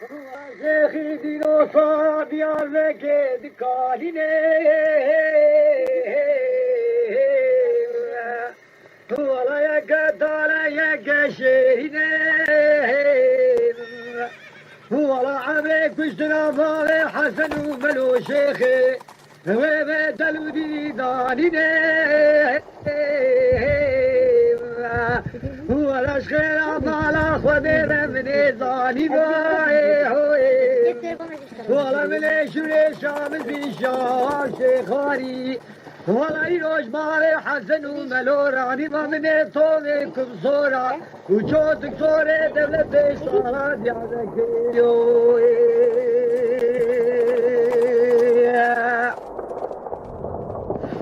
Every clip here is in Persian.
شیخی دینو سادیار بکه دکانینه والا یک داره یک شهینه والا عمري كشتنا فاضي حسن وملو شيخي وبدلو دي دانيني ولا شخير عمالا خودي رمني ظالي ولا ملي شوري شامل في شام شيخاري ولا يروش ماري حسن وملو راني ما مني طولي كبصورة وشو دكتوري دولة صارت يا ذكيو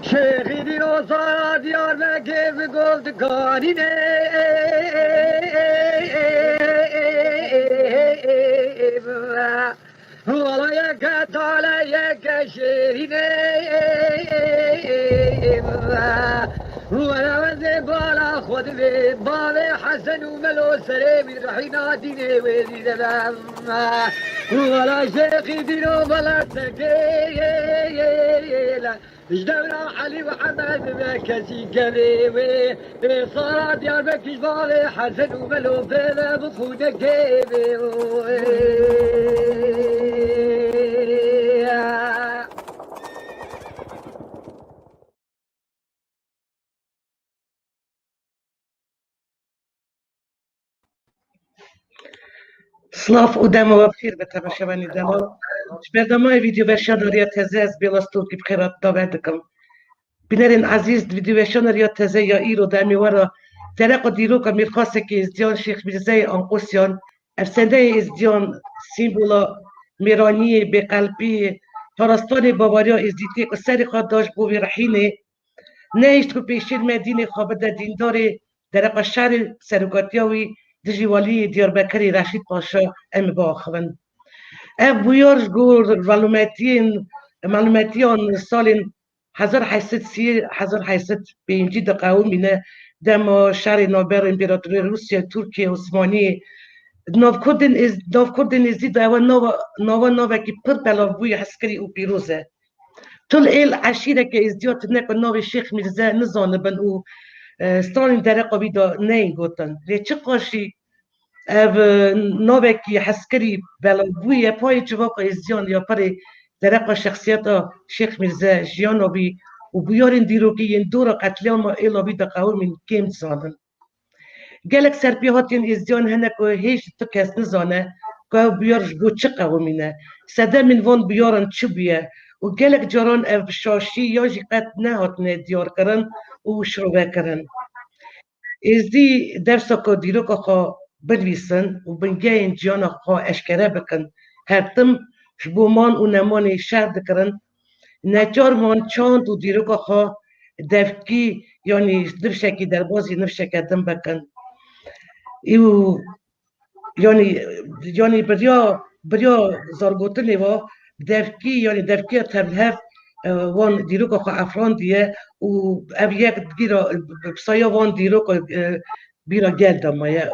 شيخي دينو صارت يا ذكي بقول دكانيني ولا يك طالع يك شيريني ولا وزي بالا خود بي بالي حسن وملو سريمي رحينا ديني ويدي دلام ولا شيخي دينو بلا سكيلا جدونا علي وحمد بكسي كليوي صارت يا بكش بالي حسن وملو فيلا بفودك كيبي Slav udemo v obchir betavašavani demo. Šperda moje video versionaria teze z Bielostolki bcherat dovedkam. Binerin aziz video versionaria teze ya iro demi wara tereko diruka mirkhaseki izdian Sheikh Mirzey Anqusyan efsende izdian simbola mirani be qalbi parastani bavaria izditi ko seri khadash bu virhine نيشت کو پیشین مدینه خوابده دینداری در قشر سرگاتیاوی دجیوالی دیاربکری رشید پاشا ام باخون اب بویارش گور معلوماتیان سال 1835 دقاوم بینه دم شهر نوبر امپراتوری روسیه ترکیه عثمانی نوکردن ازدید نوا که پر بلاو بوی عسکری او پیروزه طول العشيرة كإزديات ناكو نوي الشيخ ميرزا نزان بن او ستالين درقا بيدا نين قوتن ليتشقاشي نوي كي حسكري بلوبوية باي جواقا إزديان يا بري درقا شخصياتا شيخ ميرزا جيانو بي وبيارين ديروكي يندورا قتلياما إلا بيدا قاول من كيم زانن قالك سربيهاتين إزديان هناكو هيش تكاس نزانه كو بيارش قو چقاو منه سدا من وان بيارن چبيه و گلک جاران اف شاشی یا جی قد نهاتنه دیار کرن و شروع کرن ازدی درسا که دیروکا خوا بنویسن و بنگین جانا خوا اشکره بکن هرتم شبومان و نمان شهر دکرن نجار مان چاند و دیروکا خوا دفکی یعنی نفشکی در بازی نفشکی دم بکن ایو یعنی بریا زارگوتنی و دفکی یعنی دفکی تبلهف وان دیروکا خو افران دیه و اب یک گیرا بسایا وان دیروکا بیرا گل دامایه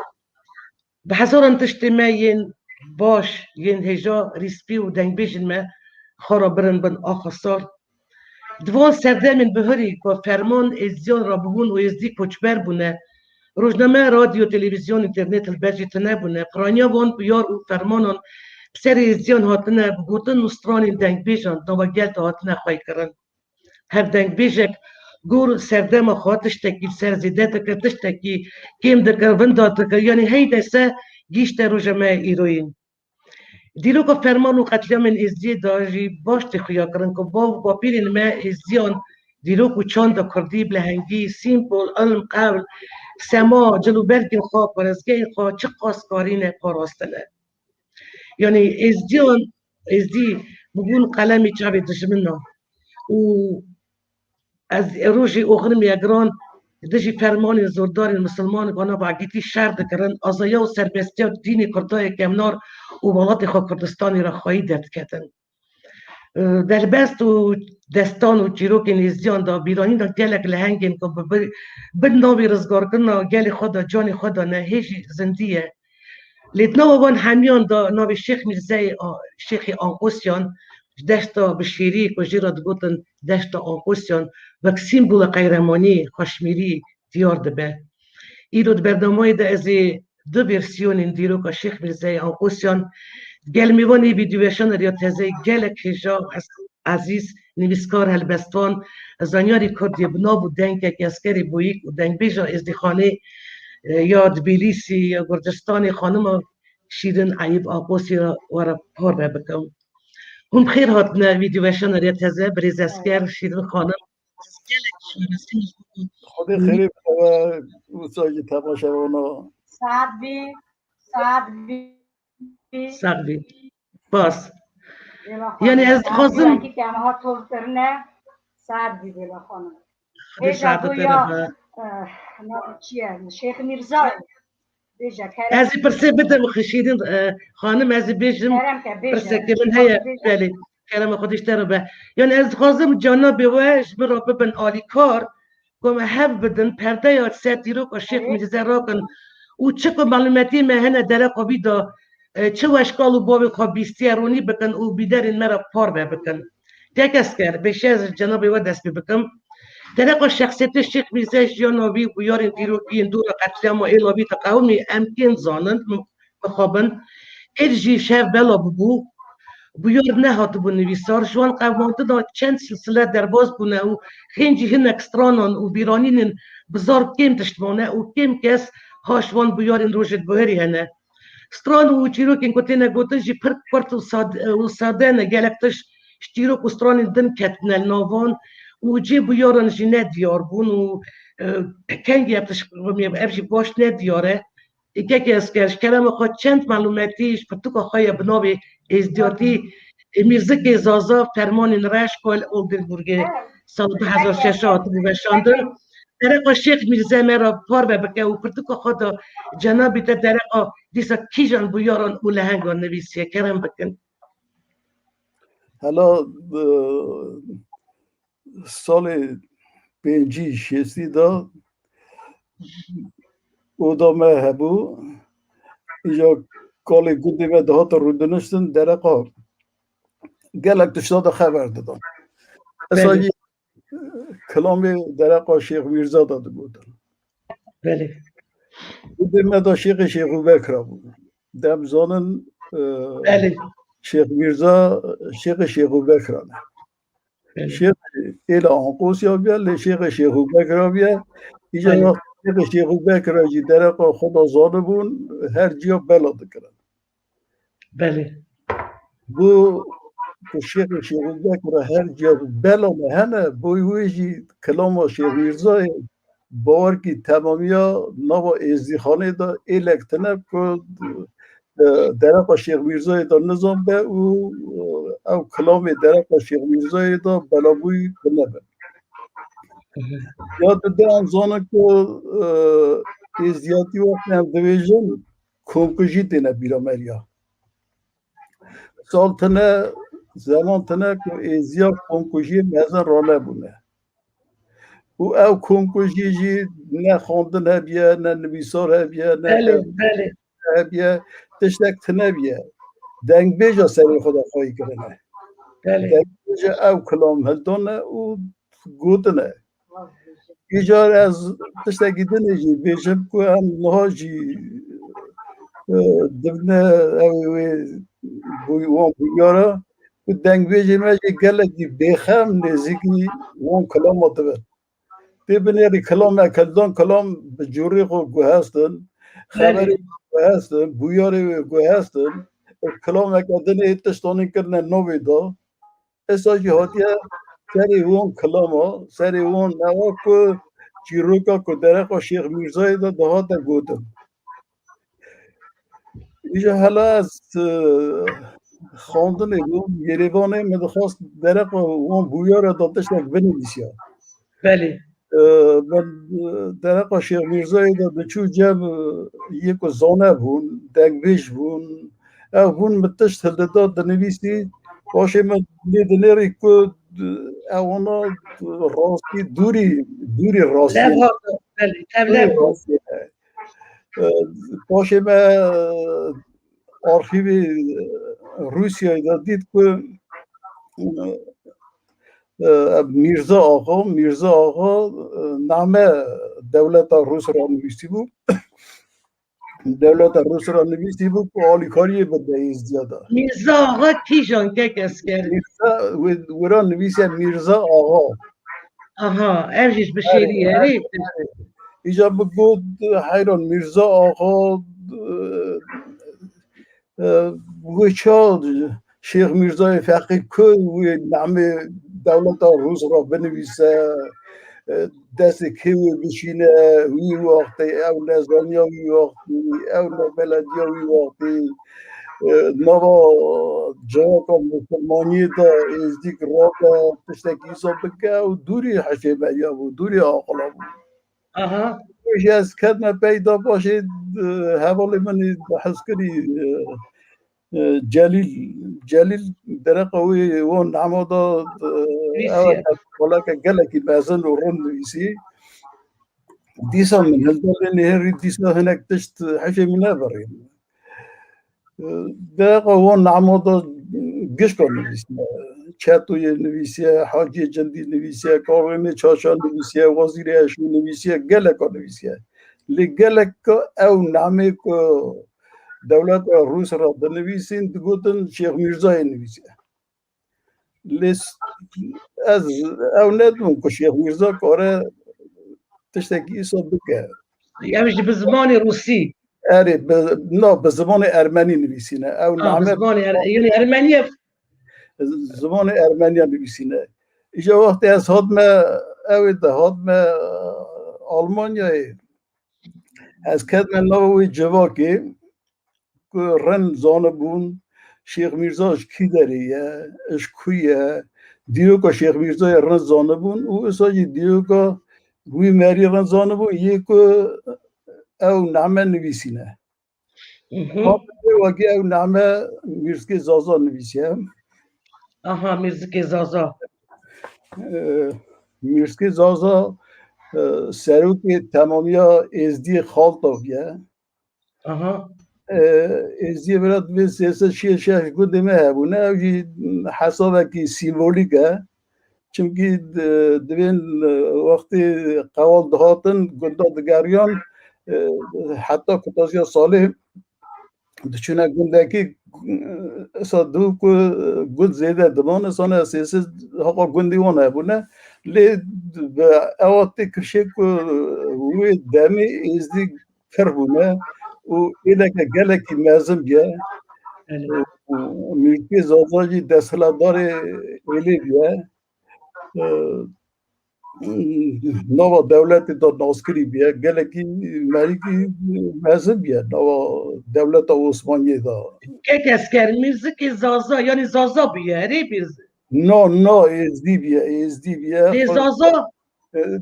به هزاران تشتیمه ین باش ین هجا ریسپی و دنگ بیجن ما خورا برن بن آخا سال دوان سرده من بهری که فرمان ازیان را ببون و ازدی کچبر بونه روزنامه رادیو تلویزیون اینترنت البرجی تنه بونه قرانیا وان بیار و فرمانان بسر ازیان هاتنه بگوتن نسترانی دنگ بیجن نوا گل تا هاتنه خواهی کرن هر دنگ بیجک گور سردم خواه تشتکی سر زیده تکر تشتکی کم دکر وندا تکر یعنی هی دسته گیشت رو جمعه ایروین دیلو که فرمان و قتلیام ازدی داجی باش تخویا کرن که با پیرین ما ازدیان دیلو که چاند کردی بلهنگی سیمپل علم قبل سما جلو برگین خواه پرزگین خواه چه قاسکارین پاراستنه یعنی ازدی بگون قلمی چاوی دشمنه و از روزی اغرم یگران دجی فرمان زوردار مسلمان گانا با عگیتی شرد کرن آزایا و سربستی دینی کردای کمنار و ولات خواه کردستانی را خواهی درد کردن در بست و دستان و چیروک نیزیان دا بیرانی دا گلک لهنگین که بد ناوی رزگار کرنا گل خدا جان خدا نه هیچ زندیه لیتنا وان همیان دا ناوی شیخ میرزای شیخ آنقوسیان دشتا بشیری کجیرا دگوتن دشتا آنقوسیان وک سیمبول قیرمانی خشمیری دیار دبه ایرود برنامه دا ازی دو ورسیون این دیرو که شیخ میرزای آنقوسیان گل میوانی ویدیوشان ریا تزه گل کجا عزیز نویسکار هلبستان زانیاری کردی بنا بود دنگ که اسکری بویک و دنگ بیجا ازدیخانه یا تبلیسی یا گرجستان خانم شیرین عیب آقوسی را پار بکم هم خیر هات نه ویدیوشان ریا تزه بریز اسکر شیرین خانم خودی خیلی اوسایی تماشا اونا سعد بی باس یعنی از خازم سعد طرفه شیخ میرزا از پرسه بدم خشیدین خانم از بیشم پرسه که من هیا بله کلام خودش طرفه یعنی از خازم جانا بیوش برا ببن آلی کار گم هف بدن پرده یاد ساتی رو که شیخ میرزا را کن و چه که معلوماتی مهنه در قبی دا چه اشکال و باب خبیستی رونی بکن و بیدارین مرا پار بکن دکس کرد بشه از جناب و دست بکم در شخصیت شیخ میرزا جانبی و یارین دیروکی دور قتلام و ایلابی تقاومی امکن زانند مخابن ارجی شف بلا ببو بيور نهات بنویسار شوان قوانت دا چند سلسله در باز بونه و خینجی هن اکسترانان و بیرانین بزار کم تشتمانه و کم کس هاشوان بیارین روشت بهری هنه ستران و چیروک این کتینه گوتن جی پرک پرت و ساده نه گلکتش شتیروک و ستران دن کتنه ناوان و جی بیارن جی ندیار بون و کنگی ابتش ابجی باش ندیاره که اسکرش کلام خود چند معلوماتیش پرتوک خواهی بناوی ازدیاتی میرزک زازا فرمان رش کل اولدربورگه سال 2006 بشانده درق شیخ میرزا مرا پار بکه و پرتوک خود جنابی تا درق دیسا کیجان بیاران اوله هنگان نویسیه کرم بکن حالا سال 5-6 دا اودامه هبو اینجا کالی گودی و دهات رو دنشتن درقا گلک تشتاد خبر دادن اصلا کلامی درقا شیخ میرزا داده بودن بله گودی مدا شیخ بکرا بود دمزانن بله شیخ میرزا شیخ بکرا نه شیخ ایل آنقوس یا بیا شیخ بکرا بیا اینجا شیخ بکرا جی درقا خدا زاده بون هر جیا بلا دکرن بله bu Şeyh Bekir her cihaz bela mehene boyuji kelama Şeyh Mirza باور کی تمامیا نوا ازدیخانه دا الکتنه کو درق شیخ میرزا دا نظام به او کلام درق شیخ میرزا دا بلابوی کنه به یاد دارم زانه که ازدیاتی وقت هم دویجن کنکجی دینه بیرامریا سال تنه زمان تنه که ازیاد کنکجی مزن رانه بونه و او کنکجی جی نه خواندن هبیه نه نویسار هبیه نه هبیه تشتک تنه بیه دنگ بیجا سری خدا خواهی کرنه دنگ بیجا او کلام هلدانه و گودنه ایجار از تشتکی دنه جی بیجم که هم نها جی دبنه وان بیاره و دنگ بیجی مجی گلگی بیخم نزیگی وان کلام آتبه ببینید کلام کلدان کلام به جوری خو گوهستن خبری گوهستن بویاری گوهستن کلام کردن اتشتانی کردن نوی دا اساجی هاتیه سری اون کلاما سری اون نوا که چیروکا که درق شیخ میرزای دا دهات گودن اینجا حالا از خواندن اون گریبانه مدخواست درق اون بویار دادش نک بنویسیا بله من درق شیخ میرزای دا بچو جب یک زانه بون دنگویش بون او بون متشت هلداد دنویسی باشه من دیدنیری که اونا راستی دوری راستی باشه من آرشیو روسیه دا دید که میرزا آقا نامه دولت روس را نویسی بود دولت روس را نویسی بود که آلیکاری بده ازدیاده میرزا آقا کیشان که کس کرد و را نویسی میرزا آقا آها امشیش بشیری هری ایجا بگود حیران میرزا آقا وچا شیخ میرزای فقیه که نام دولت روس را بنویسه دست که بشینه وی وقتی او نزانیا وی وقتی او نبلدیا وی وقتی نوا جواب مسلمانی دا ازدیک را تشتکی حساب بکه و دوری حشیمه یا بود دوری آقلا بود آها ویش از کدمه پیدا باشید حوالی من بحث کری جلیل درق وی و نعمادا اول حالا که گلکی بازن رو رن نویسی دیسا من هلدال نهری دیسا هنک تشت حشیمی نبریم درق و نعمادا گش کن نویسی چطوی نویسی حاجی جندی نویسی کارمی چاشان نویسی وزیر اشو نویسی گلک نویسی لی گلک او نعمه که دولت روس را بنویسین دگوتن شیخ میرزای نویسی لیست از او ندون که شیخ میرزا کاره تشتکی حساب بکه یعنی به زبان روسی اره نه به زبان ارمنی نویسینه او نعمه زبان یعنی ارمنی زبان ارمنیا نویسینه ایجا وقتی از هادم آلمانیای از کدم نووی جواکی که رن زانه بون شیخ میرزاش کی داریه اش کویه دیو که شیخ میرزای رن زانه بون او اساجی دیو که وی مری رن زانه بون یک او نامه نویسینه وقتی او نامه میرزکی زازا نویسیه آها میرزکی زازا میرزکی زازا سروک تمامیا ازدی خالتاویه آها ازدی برات به سیاست شش گوده هبونه اوجی حسابه که سیمبولیکه چونکی دوین وقتی قوال دهاتن گندادگریان حتی کتازیا صالح دچونه گندگی صدو که گند زیده دمان سانه سیاست حقا گندیوانه بونه لی اوقتی کشی که وی دمی ازدی کر بونه و ایده که گلکی مازم بیه ملکی زازاجی دستلدار ایلی بیه نوا دولت دا ناسکری بیه گلکی مریکی مازم بیه نوا دولت عثمانی دا که کس کرد میرزکی زازا یعنی زازا بیاری بیرز نه ازدی بیه زازا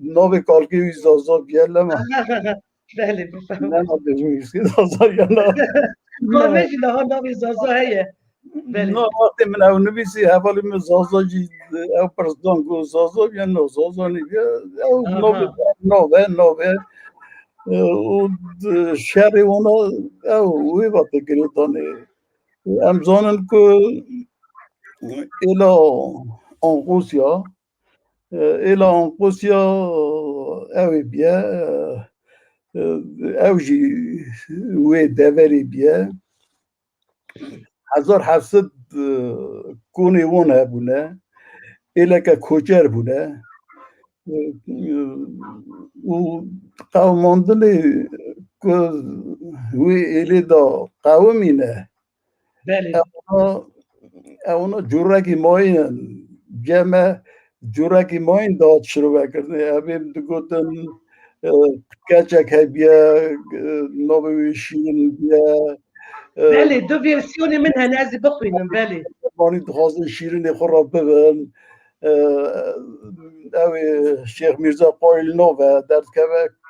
نوی کالگی زازا بیه لما بله بفهم نه بجویش که زازا یا نه کامش لها نامی زازا هیه نه وقتی من او نویسی حوالی من زازا جی او پرزدان گو زازا یا نه زازا نی بیا او نوه و شهر اونا او وی باته گریتانه امزانن که ایلا آنقوسیا اوی بیه او جی وی دوری بیه 1700 کونی وونه بونه ایلا که کوچر بونه و قوماندنی که وی ایلی دا قومینه اونا جورکی ماین جمع جورکی ماین داد شروع کرده ابیم دگوتن کچک بیا نوبوی شیرین بیا بله دو ورسیون من هنازی بخوینم بله مانی دخواست شیرین خور را ببین اوی شیخ میرزا قایل نوه در که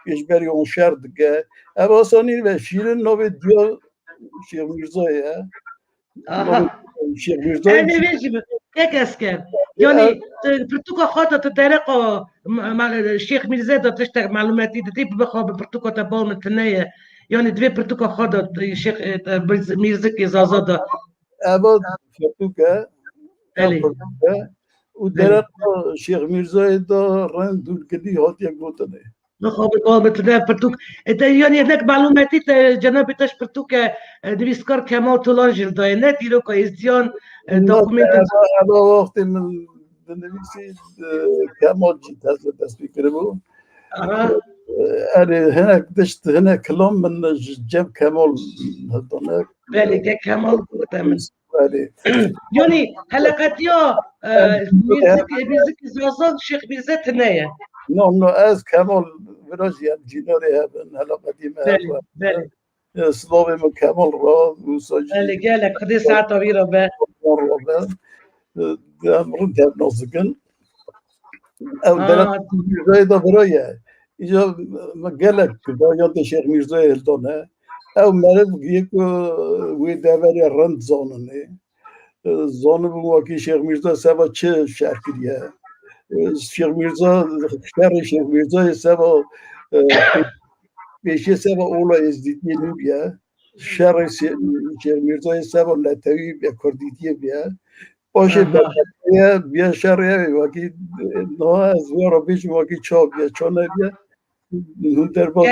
اجبری اون شهر دیگه او آسانی و شیرین نوه دیا شیخ میرزایه شیخ میرزای انا ویجی یک اسکر یعنی پرتوکا خاطر تطرق الشيخ ميرزا تشتغل معلوماتي تجيب بخو برتوكا تبون التنية یعنی دوی پرتوک خود شیخ میرزا زازاد اما فرتوکه بله پرتوکه و درق شیخ میرزای دا رند دورگلی هات یک گوتنه خب مثلا پرتوک یعنی هناك معلوماتی جناب تاش پرتوک نویسکار کمال طولانجل دای نه دیرو که ازدیان دوکومنت اما وقتی من بنویسید کمال جی دست بکره بود هناك دشت هنا كلام من جاب كمال هذاك بله که کمال گفتم بله یعنی حلقات یا میزک زازان شیخ میرزا تنیه نو از كمال براجي جيناري هذا هلا قديم بله بله سلوبي من كمال را وساجي بله گله خدای ساعت آویرا به مرة مرد هذا نازكن او درت زايد برايا إذا ما قالك بايات الشيخ ميرزا هلدونه او مرد يك ويدافع رند زانني زانو بمواكي شيخ ميرزا سبا چه شركية شيخ ميرزا شهر شيخ ميرزا سبا پیشی سبا اولا ازدیدی نوبیا شهر شیخ میرزا سبا لطوی بیا کردیدی بیا باشه بیا شهر واقعی نه از وارا بیش واقعی چا بیا چا نبیا در با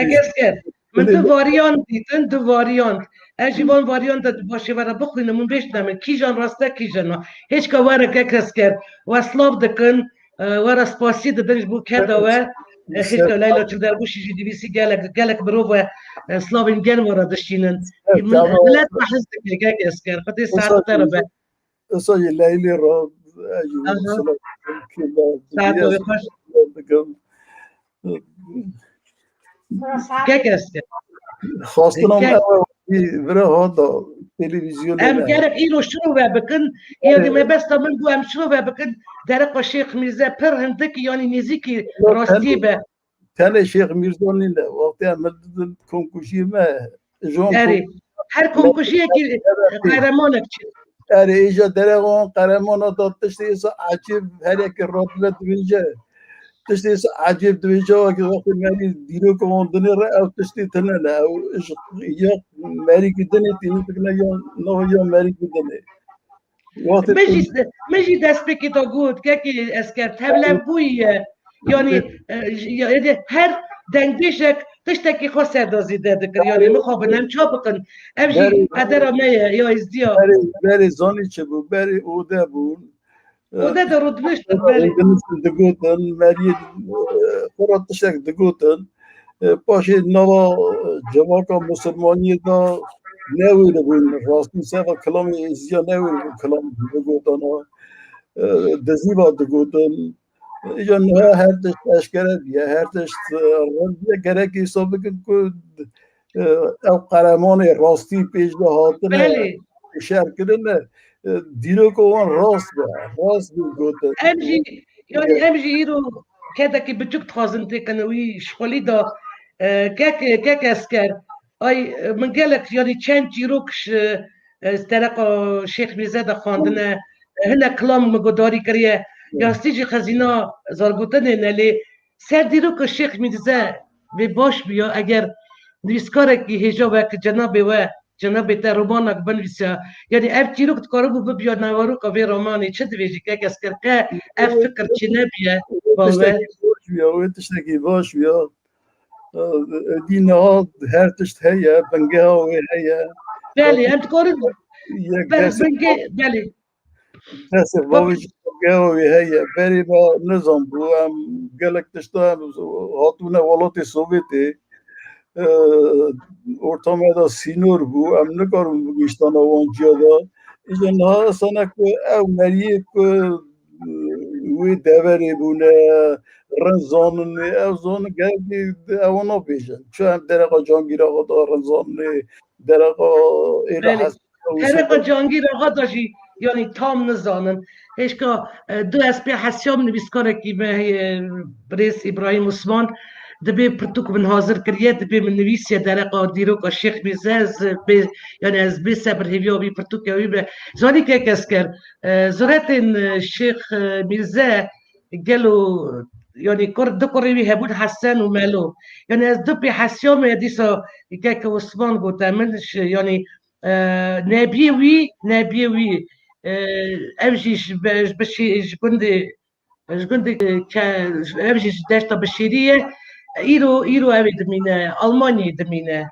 من دو واریانت دیدن دو واریانت اجیبان واریانت باشه ورا بخوینم من بشنم کی جان راسته کی جان هیچ که ورا که کس کرد و اسلاف دکن ورا سپاسی دادنش بو کرده و هیچ که لیلا چل در بوشی جی دیویسی گلک برو و اسلافین گن ورا دشتینن ملت محز دکی که کس کرد خطی ساعت تربه اصلا لیلی را اجیبان ساعت و بخوش که کس کرد خواستنم برای هادا تلویزیون ام گرک ایرو شروع بکن یادی ما بس من گو ام شروع بکن درق شیخ میرزا پر هندک یعنی نزیکی راستی به تن شیخ میرزا نینه وقتی عمل کنکوشی ما جون هر کنکوشی که قهرمانک چی اره ایجا درقان قهرمان داد تشتی ایسا عجیب هر یک راتبه دوینجا تشتی ایسا عجیب دوینجا که وقتی مری دیرو کماندنی را او تشتی تنه نه او یا مری کدنی تینی تکنه یا نه یا مری کدنی مجی دست بکی تا گود که اسکر تبلم بوی یعنی هر دنگیشک تشتکی خواست دازیده دکر یعنی مخابنم چا بکن امجی قدر میه یا ازدیا بری زانی چه بود بری اوده بود اوده در رودنشت بری دگوتن مری خورات تشتک دگوتن پاشی نوا جواکا مسلمانی دا نویده بود راستی سفا کلامی ازدیا نویده بود کلام دگوتن دزیبا دگوتن یا نه هر دشت اشکره بیا هر دشت بیا گره که حساب بکن که او قرمان راستی پیش ده هاتنه شهر کردنه دیرو که اون راست گوته امجی ایرو که که بچوک تخوازن تکنوی شخولی دا که اسکر ای من گلک یعنی چند جیروکش استرق شیخ میرزا دا خواندنه هنه کلام مگوداری کریه یاستیجی خزینا زارگوتنه نلی سر دیرو که شیخ میرزا به باش بیا اگر نویسکاره که هجا که جناب تا رومانک بنویسه یعنی اف چیروک تکارو بیا نوارو که به رومانی چه دویجی که کس کرده اف فکر چی نبیه باوه تشتکی باش بیا دینه ها هر تشت هیا بنگه ها هیا بله هم تکارو بنگه بله تاسف باوش جاوي هي بري با نظام بو ام قالك تشتا هاتونا ولات سوفيتي ortamda sinur bu am ne karım bu işten avancıda işte ne sana ko ev meriye ko ve deveri bu ne ranzanın ev zonu geldi avano bejen şu an deraka cangira kadar ranzanı deraka irahas deraka cangira kadar yani tam نزانن هیچ که دو اسپی حسیام نویسکاره کی به بريس ابراهيم عثمان دبي پرتوک من حاضر کریه دبي من نویسیه درقا دیرو که شیخ میزاز یعنی از بی صبر هیویا بی پرتوک هیوی به زانی که کس کر زورت شیخ میرزا گلو يعني دو كوري هبود حسن ومالو يعني از دو بي حسيوم يديسو كاك وسمان قوتا منش يعني نبي وي امشي بشي جكوندي امشي داشتا بشيريه ايرو ابي دمينا المانيا دمينا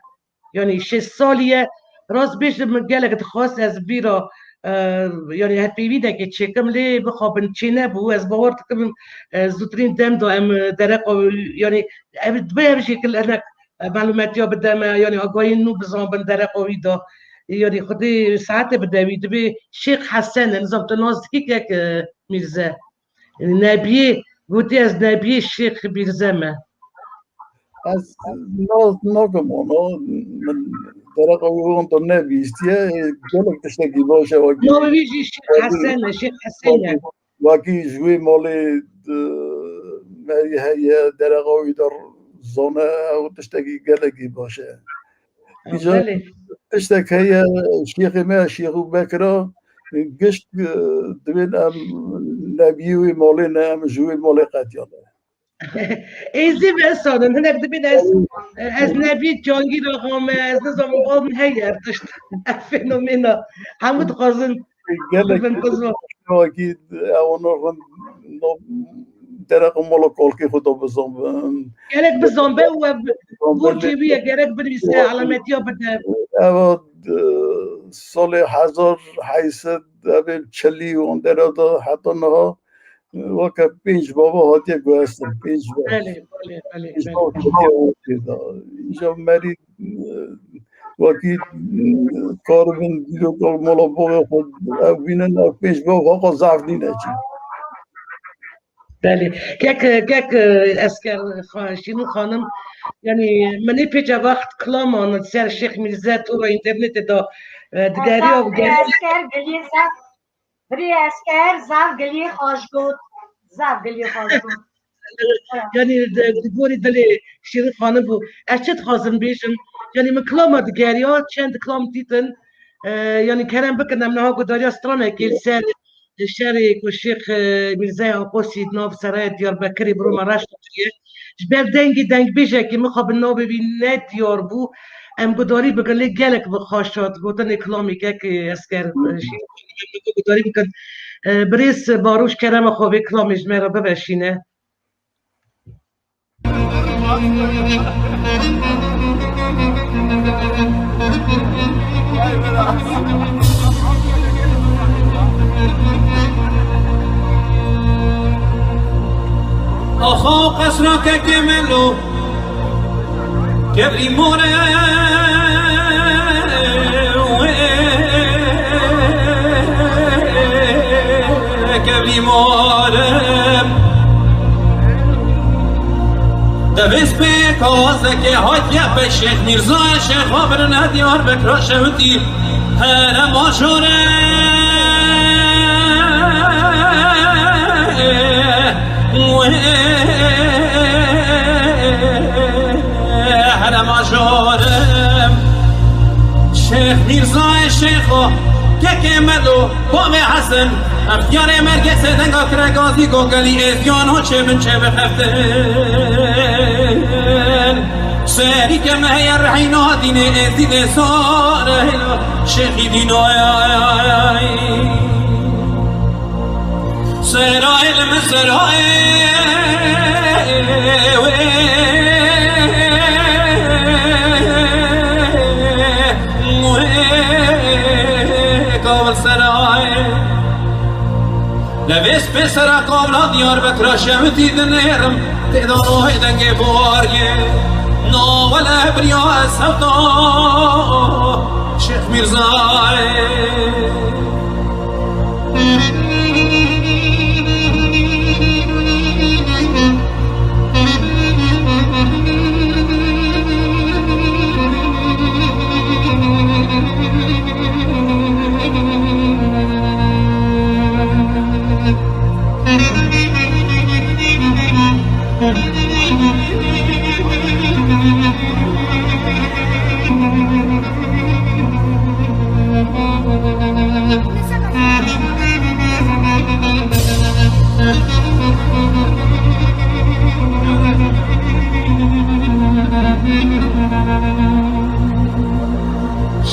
يعني شي ساليه راس بيش من قالك تخواست از بيرا يعني هتبي دك تشيكم لي بخابن تشينا بو از باورت كم زوترين دم دو ام درقه يعني دبي بشكل انا معلومات يا بدم يعني اقوين نو بزان بندرقه ويدا يعني خدي ساعات بدوي دبي شيخ حسن نظام تناز هيك ميرزا نبي قلتي از نبي الشيخ بيرزما از ناگمانا من درق اون تو نویستیه گلک تشتگی باشه ما بيجي شيخ حسن واقعی جوی مالی مری هی درق اوی در زانه او تشتگی گلکی باشه اینجا تشتگ هی شیخ ما شیخو بکرا گشت دوین ام نبیوی مالی نه ام جوی مالی قدیانه ایزی به سادن هنگ دبین از نبی جانگی رقم از نظام قوم هیر تشت فنومنا همود قازن گلک اكيد اونو درق مالا کالکی خدا بزن گلک بزن به و بورجی بیه گلک بنویسه علامتی ها بده اما سال 1800 چلی اون درده حتی نه وقت پنج بابا هاتیه گوهستم پنج بابا اینجا مری وقتی کار من دیدو کار مالا بابا خود بینن پنج بابا آقا ضعف نینه چی بله کک اسکر شینو خانم یعنی منی پیچ وقت کلامان سر شیخ میرزا تو اینترنت دا دگری و بری اسکر زاف گلی خوشگود yani gori dali şirin xanım bu eşit xazın beşim yani من klama digeriya çend klam titin yani kerem bikin em neha gudariya strana kel ser şeri ku Şeyh Mirza Akosi nav Saray Diyarbakır'ı buru Maraş tutuyor. Jber dengi beje ki mixabin nav bibin ne diyar bu em gudari bikin gelek bi xaşat gotan klami kek esker gudari bikin بريس باروش كرامة خوبي كلام جميرة بباشينه أخو قصرك كملو كبري موري كبري مورم دوست به کازه که حاکیه به شیخ میرزا شیخ خابر ندیار بکرا شوتی هرم آشوره هرم آشورم شیخ میرزا شیخ که مدو بام حسن افیار مرگس دنگا کرگازی گوگلی ازیان ها چه من چه بخفتن سری که مهی رحینا دین ازید ساره شیخی دین سرائل من لبس پسر قابلا دیار بکرا شمتی دنیرم تدانو هیدنگ باریه ناول ابریا از سودا شیخ میرزای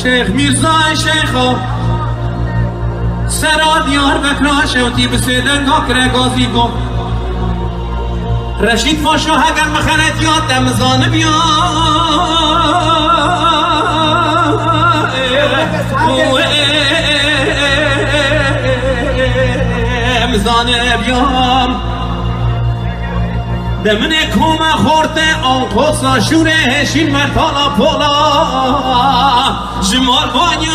شیخ میرزا شیخا سرا دیار بکرا شوتی بسیدن گاکره گازی گو رشید فاشو هگر مخنت یاد دمزان بیا مزانه بیام دمنه کوم خورده آنقوصا شوره هشین مرتالا پولا جمال بانیا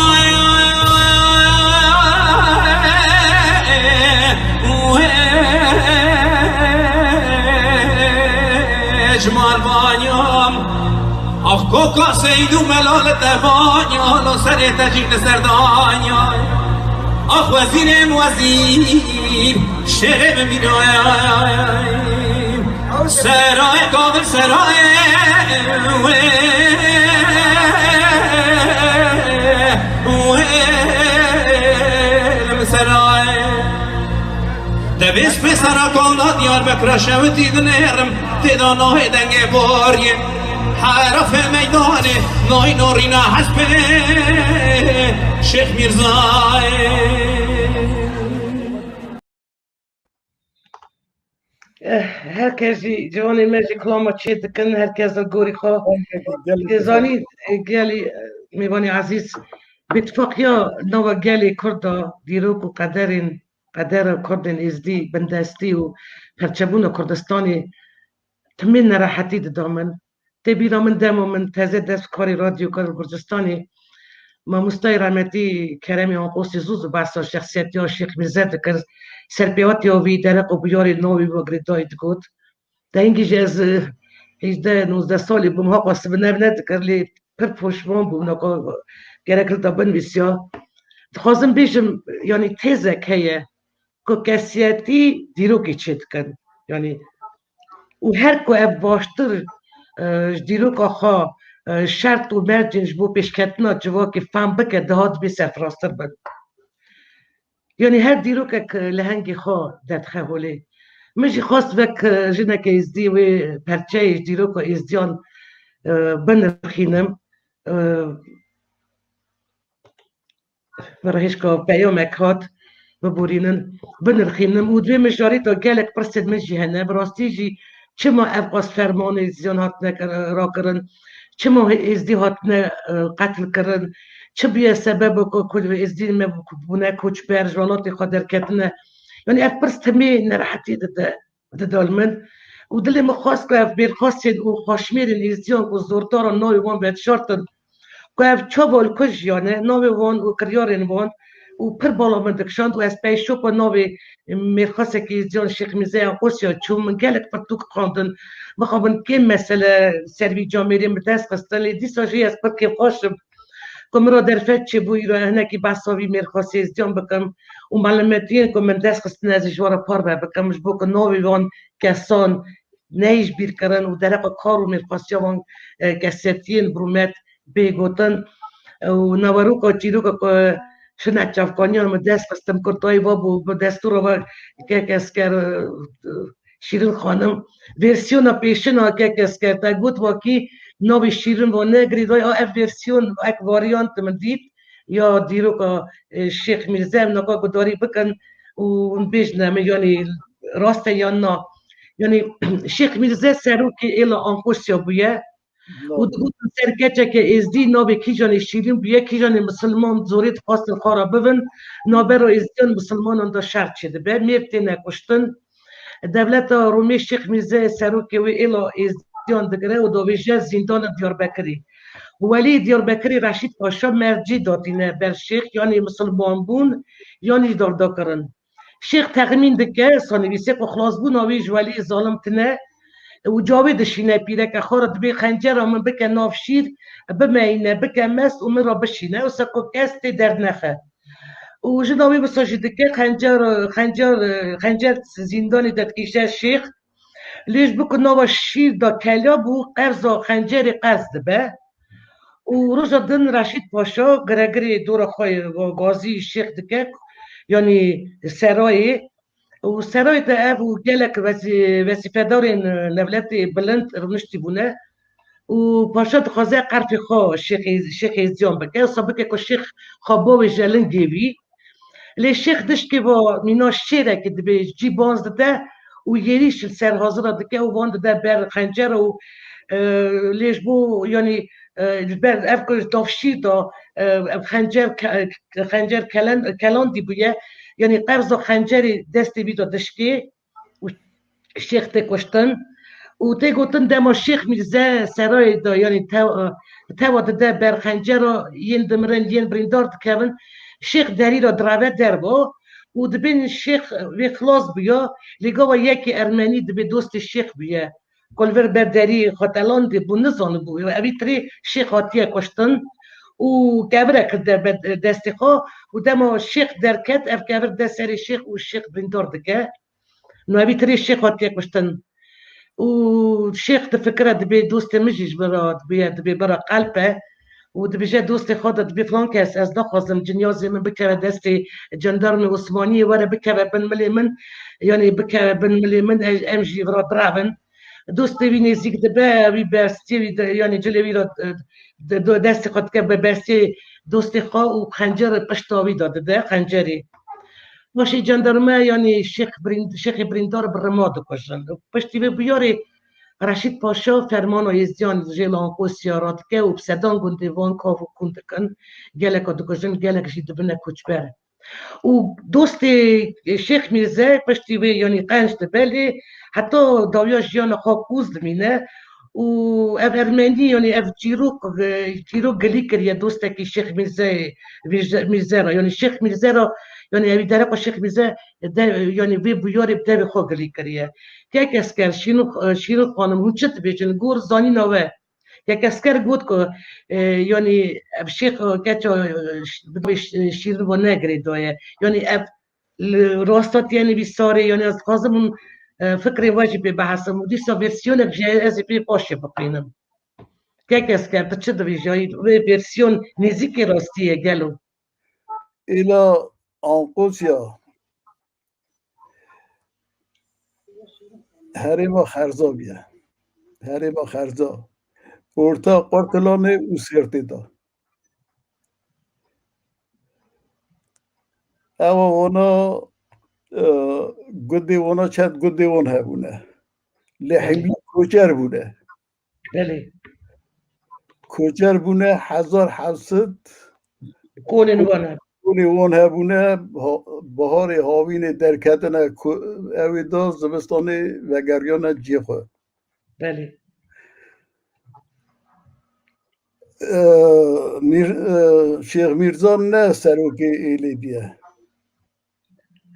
جمال بانیام آخ کوکا سیدو ملال تبانیا لو سر تجیب سردانیا آخ وزیرم وزیر شرم بینایم سرای قابل سرای سرای دبیس پسرا کالا دیار بکر شوتی دنیرم تیدا نوه دنگ باریم حرف میدانه نوی نورینا حسب شیخ میرزای herkesi جوانی مجی کلاما چی دکن herkes گوری خواه گزانی گلی میبانی عزیز باتفاقیا نوا گلی کردا دیروک و قدر کردن ازدی بندستی و پرچبون کردستانی تمین نراحتی دامن تبیرا من دمو من تازه دست کاری رادیو کار گرجستانی ما مستای رحمتی کرمی آنقوسی زوز و بحثا شخصیتی ها شیخ میرزا دکر سرپیواتی ها وی درق و بیاری نوی و گریدای دکود ده اینگیج از 18-19 سالی بوم ها قاسه بنام ندکر لی پر پوشمان بوم نکا گرکل دا بنویسیا خواستم بیشم یعنی تیزه که کسیتی دیروکی چید کن یعنی و هر کو اب باشتر دیروکا خواه شرط و مرجنج بو پیشکتنا جوا که فهم بکه دهات بی سرفراستر بند یعنی هر دیروکا که لهنگی خواه داد خواه مجی خواست بک جنه که ازدی و پرچه دیروکا ازدیان بنرخینم برایش که پیامک هات ببورینن بنرخینم و دوی مجاری تا گلک پرسید مجی هنه براستی جی چه ما افقاس فرمان ازدیان هات را کرن چه ما ازدی هات قتل کرن چه بیه سبب که ازدی مبونه کچ برجوالات خادر کتنه یعنی اف پرست همی نراحتی دال من و دلی مخواست که اف بیرخواستید و خاشمیرین ازدیان که زوردارا نوی وان باید شارتن که اف چابال کش یانه نوی وان و کریارین وان و پر بالا من دکشاند و از پیشو پا نوی میرخواسته که ازدیان شیخ میزه قوسیا چون من گلک پرتوک خواندن بخوابن که مسئله سروی جامعه دست قستن لی دیسا جی از پر که خواشم که مرا در فتچه بوی رو هنکی بحثاوی میرخواسته ازدیان بکم و معلومتین که من دست قستن از جوارا پار بکمش بو که نوی وان کسان نیش بیر کرن و درق کارو میرخواسته وان کسیتین برومت بگوتن و نوارو که چیرو که شنه چافکانیان من دست قستم کرتای بابو با دستور و که کس کر شیرین خانم ورسیون پیشنا که کس کرد گوت واکی نوی شیرین و نگریدای اف ورسیون اک واریانت من دید یا دیرو که شیخ میرزا نکا گداری بکن و بیشنم یعنی راست یا نه یعنی شیخ میرزا سرو که ایلا آنقوسیا بویه و دوت سرکچه که ازدی نوی کی جانی شیرین بویه کی جانی مسلمان زورید خواستن خارا ببن نوبه رو ازدیان مسلمانان دا شرط شده به میفتی نکشتن دولت رومی شیخ میرزا سرو که وی ایلا ازدیان دگره و دویجه زندان دیاربکری ولی دیاربکری رشید پاشا مرجی دادینه بر شیخ یعنی مسلمان بون یعنی داردا کرن شیخ تخمین دکه سانویسه که خلاص بون آویج ولی ظالم تنه و جاوی دشینه پیره که خورد بی خنجر و من بکه ناف شیر بمینه بکه مست و من را بشینه و سکو کست درد نخه و جنابی بساشی دکه خنجر زندانی داد کشه شیخ لیش بکن ناو شیر دا کلیا بو قرض و خنجر قرض به و روز دن رشید پاشا گرگری دور خواه و گازی شیخ دکه یعنی سرای و سرای تا او گلک وظیفه دارین دولت بلند رونشتی بونه و پاشا دخوازه قرفی خواه شیخ ایزیان بگه صابقه که شیخ خواباوی جلنگی بی لی شیخ دشت که با مینا شیره که دبی جی بانز داده و یریش سر حاضر دکه و وان داده بر خنجر و لیش بو یعنی بر افکار تفشیر دا خنجر کلان دی بویه یعنی قرض و خنجری دستی بی دا دشکی و شیخ تکشتن و تی گوتن دما شیخ میرزه سرای دا یعنی تا داده بر خنجر ین دمرن ین بریندار دکون شیخ دری را دراوه در با و دبین شیخ وی خلاص بیا لگا یکی ارمنی دبی دوست شیخ بیا کلور برداری خاتلان دی بو نزان بو اوی تری شیخ هاتیه کشتن و کبره کرده دستی خواه و دما شیخ درکت اف کبر دست سری شیخ و شیخ بریندار دکه نو اوی تری شیخ هاتیه کشتن و شیخ دفکره دبی دوست مجیش برا دبی برا قلبه و دبیجه دوست خود دبی فلان کس از نخواستم جنیازی من بکره دستی جندرم عثمانی وره بکره بن ملی من یعنی بکره بن ملی من امجی برا درابن دوست وی نزیک دبه وی برستی یعنی جلوی را دست خود که به برستی دوست خواه و خنجر پشتاوی داده ده خنجری باشی جندرمه یعنی شیخ بریندار برماد کشن پشتی به بیاری رشید پاشا فرمان و یزیان جیلان کو سیارات که و بسدان گنده وان کاف و کندکن گلک و دکشن گلک جید بینه کچ بره و دوست شیخ میرزه پشتی به یعنی قنج دبلی حتی داویاش جیان خواه کوز دمینه و اف ارمنی یعنی اف جیروک گلی کریه دوسته که شیخ میرزه را یعنی شیخ میرزه را یعنی اوی درق و شیخ میرزه یعنی وی بیاری بده خواه گلی کریه که یک اسکر شیرو خانم هون چت بیشن گور زانی نوه یک اسکر گود که یعنی اف شیخ کچا شیرو با نگری دایه یعنی اف راستات یعنی بیساره یعنی از خازمون فکری واجبی بحثم و دیسا ورسیون اگه از بی پاشه بقینم که کس کرد چه دوی جایی ورسیون نزیکی راستیه گلو ایلا آنقوسیا هریما خرزا بیه هریما خرزا ارتا قرتلانه او سیرتی دا اما اونا گدی اونا چند گدی اون هبونه لحیمی کوچر بونه بله کوچر بونه 1700 کونن وانه کونی اون هبونه بهار هاوین درکتن اوی دا زمستانی وگریان جی خود بله شیخ میرزا نه سروک ایلی بیه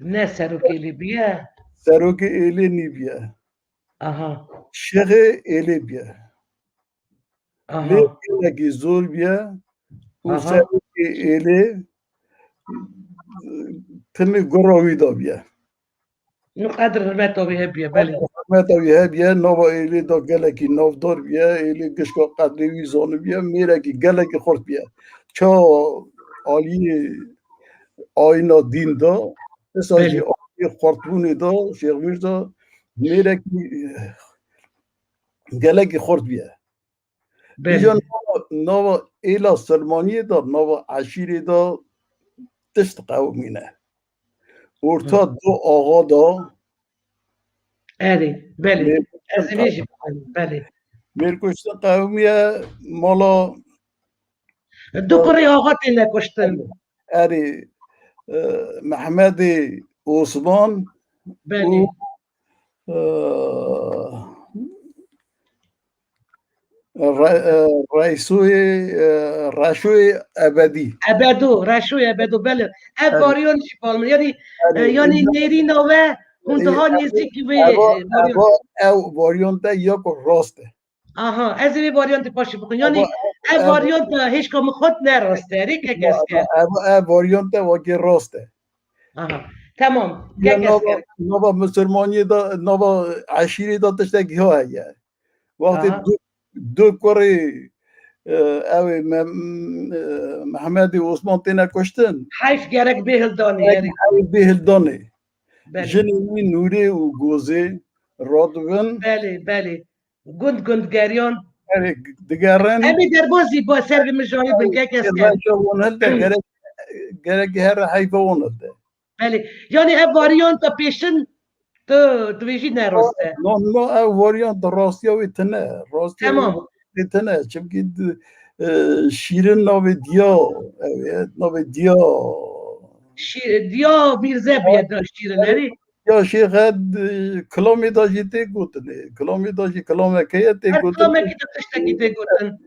نه سروکیلی بیه سروک ایلی نی بیه آها شیخ ایلی بیه آها لیکی زور بیه و آها سروک ایلی تمی گراوی دا بیه نو قدر حرمت بیه بیه بله حرمت بیه بیه نوبا ایلی دا گلکی نافدار بیه ایلی گشکا قدری وی زانو بیه میره که گلکی خورد بیه چا آلی آینا دین دا اساجی آلی خورتبونی دا شیخ میرزا میره که گلکی خورد بیه اینجا نوا ایلا سلمانی دا نوا عشیری دا تشت قومینه ارتا دو آقا دا بله از ویژی بله میرکشتن قومیه مالا دو کره آقاتی نکشتن اری محمد عثمان بله رشوی ابدی رشوی ابدو بله افاریون شپالم یعنی نیری نوه هونده ها نزدیکی به او واریانت یا که راسته آها از این واریانت پاشی بکن یعنی او واریانت هیچ کام خود نراسته ری که کس کرد او واریانت واقعی راسته آها تمام نوبا مسلمانی دا نوبا عشیری دا تشتگی ها هیه وقتی دو کاری او محمد عثمان تینا کشتن حیف گرک بهل دانی حیف بهل دانی جنوی نوری و گوزه رادوون بله گند گریان دگرن امی در بازی با سر به مجاری بنگه کس کرد ونهل ده گرگ هر حیف ونهل ده بله یعنی اب واریانت پیشن تو دویجی نرسته نو او واریانت راستیاوی تنه راستیاوی تمام تنه چمکی شیرین ناوی دیا دیا میرزه بیاد شیر نری یا شیخ کلامی داشتی تی گوتنه کلامی داشتی کلامه که تی هر گوتنه کلامه که تو تشتکی تی گوتن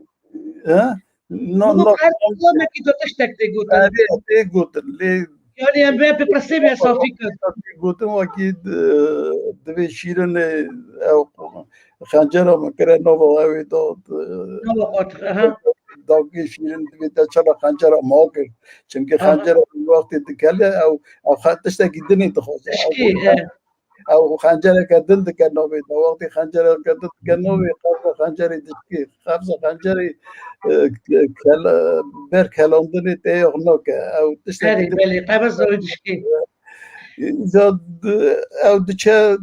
نه بگو هر کلامه که تو تشتک تی گوتن تی گوتن یعنی ام به پرسه بیا صافی کن گوتم اکی دوی شیرین او خنجر هم کرده نو اوی داد نو وقت داگی شیرین دوی دا چرا خنجر هم آکر چونکه خنجر هم وقتی دکله او خطش تا گیدنی تخواسته اشکی او خنجر کدن دکن نوی دا وقتی خنجر کدن دکن نوی خبز خنجری دشکی خبز خنجری بر کلاندنی تیغ نوکه او تشتا بله بله قبض دارید اشکی زاد او دچه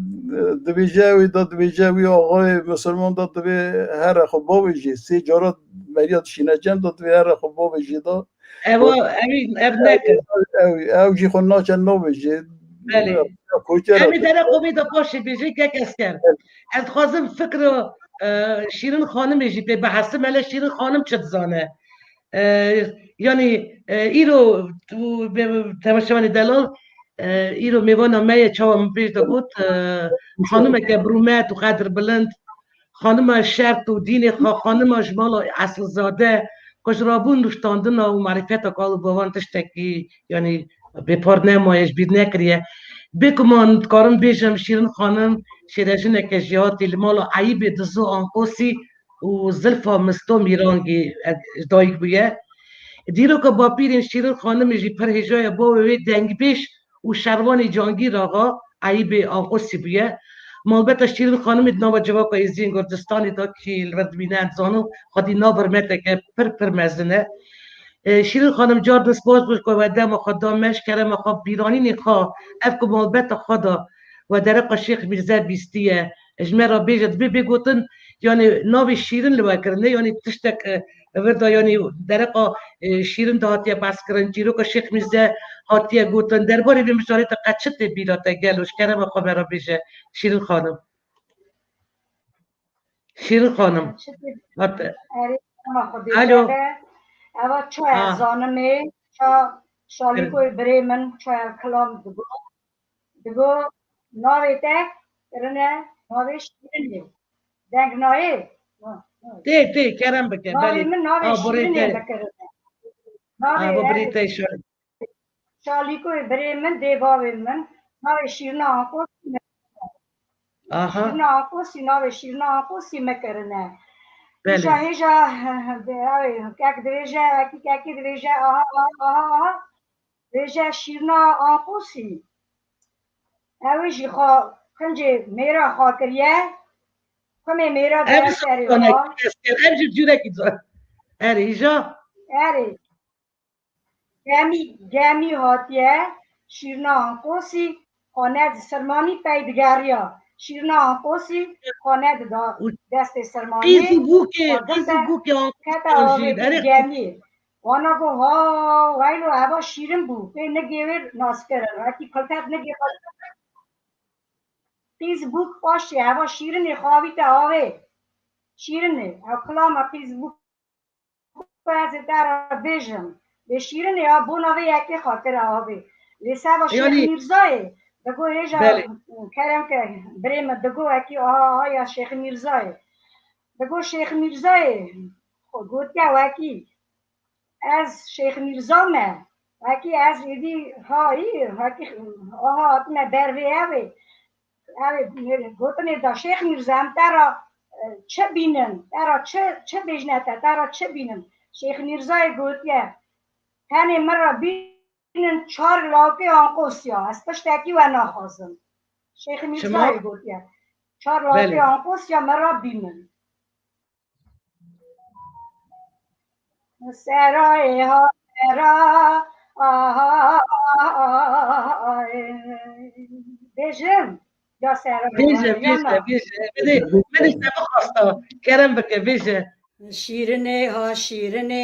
دویجاوی داد دویجاوی آقای مسلمان داد دوی هر خب باویجی سی جارات مریاد شینجم داد دوی هر خب باویجی داد اوا اوی اب نکن او جی خون ناچن نویجی بله کوچه امی در قومی دا پاشی بیجی که کس کرد از خوازم فکر شیرین خانم ایجی به بحثم اله شیرین خانم چه زانه یعنی ایرو به تماشاوانی دلال ایرو میوانا می چاوام پیش دا گوت خانم که برومت و قدر بلند خانم شرط و دین خانم جمال اصل زاده کش رابون نشتاندن و معرفت کال باوان تشتکی یعنی به پار نمایش بید نکریه بکمان کارم بیشم شیرین خانم شیرشنه که جهاتی لمالا عیب دزو آنقوسی و زلفا مستو میرانگی دایک بیه دیرو که با پیرین شیرین خانم جی پر هجای با وی دنگ بیش و شروان جانگیر آقا عیب آنقوسی بیه مالبت شیرین خانم نوا جواب ایزین گردستانی دا که الورد بینند زانو خودی نابر مته که پر مزنه شیرین خانم جار دست باز بود که و دم خدا مش کرم خب بیرانی نخوا اف که مالبت خدا و درق شیخ میرزا بیستیه اجمه را بیجد بگوتن یعنی ناوی شیرین لوا کرنه یعنی تشتک وردا یعنی درق شیرین دا هاتیه بس کرن جیرو که شیخ میرزا هاتیه گوتن درباره به مشارت قچت بیراته گلوش کرم خب را بیجه شیرین خانم شیرین خانم الو اوا چو از زانمه شالی کوی بری من چو کلام دگو ناوی تک رنه ناوی شیرینه دنگ نایی تی کرم بکن ناوی من ناوی شیرینه بکرده ناوی شالی کوی بری من دیواوی من ناوی شیرینه آنکو شیرینه آنکو سی ناوی شیرینه آنکو سی مکرنه شاهیجا کک دریجه ککی دریجه آها دریجه شیرنا آقوسی اویجی خوا کنجی میرا خاکریه کمی میرا درست اری خوا امجی جوره کی زن ایجا اری گمی هاتیه شیرنا آقوسی خانه سرمانی پیدگاریا شیرنا آقوسی خانه دست سرمانی قیزی بوکه آقوسی گمی وانا گو ها وایلو هوا شیرین بو به نگیور ناس کرن وقتی کلتر نگیور قیز بوک پاشی هوا شیرین خواهی تا آوه شیرینه او کلام قیز بوک از در بیجم به شیرینه یا بو نوه یکی خاطر آوه لیسه با شیخ میرزای دگو ایجا کرم که بریم دگو اکی آها یا شیخ میرزای دگو شیخ میرزای گوت که وکی از شیخ میرزامه وکی از ایدی هایی وکی آها اتنه بروی اوی گوتنی دا شیخ میرزام ترا چه بینن ترا چه بجنته ترا چه بینن شیخ میرزای گوتیه هنی مرا بینن 4 لاکه آنقوسیا از پشتکی و نخواستم شیخ میرزای گوتیه 4 لاکه آنقوسیا مرا بینن سرای ها سرای بجم یا سرای بیشه بده سبا خواستا کرم بکه بیشه شیرنه ها شیرنه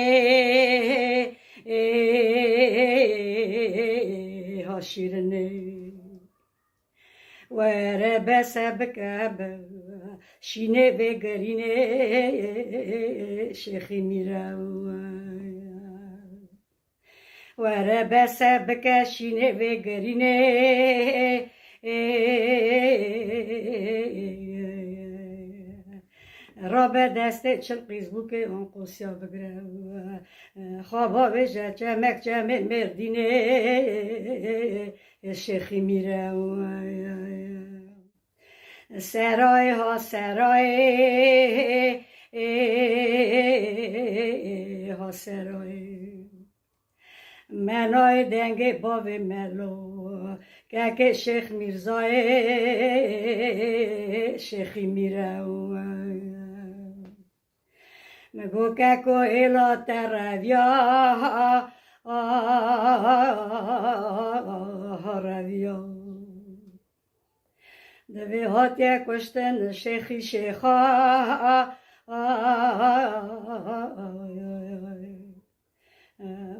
ها شیرنه وره بس بکب شینه و گرینه شیخی میره وره بس بک شینه و گرینه را به دست چل قیزبوک اون قوسیا بگره خوابا بجه چمک چمه مردینه شیخی میره سرای ها سرای ها سرای منای دنگ باو ملو که شیخ میرزای شیخی میره مگو که کو ایلا ترویا رویا دوی هاتی کشتن شیخی شیخا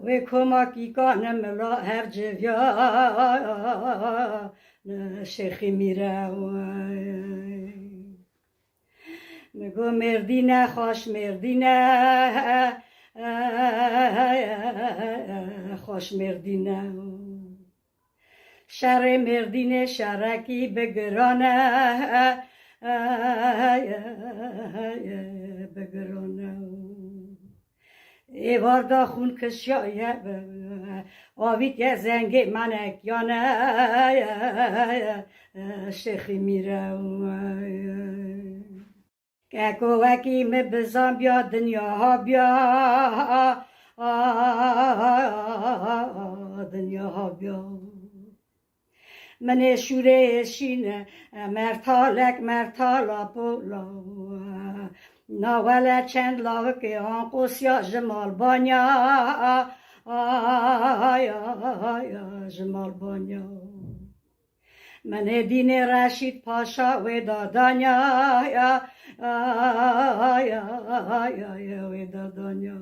وی کماکی کانم ملا هر جویا شیخی میره مگو مردینه خوش مردینه خوش مردینه شر مردینه شرکی بگرانه بگرانه ایوار دا خون کشیایه آوید یه زنگ منک یانه شیخی میره که کوکی می بزن بیا دنیا ها بیا دنیا ها بیا من شوره شینه مرتالک مرتالا بولا ناوله چند لاوکه آن قوسیا جمال بانیا جمال بانیا من دین رشید پاشا و دادانیا و دادانیا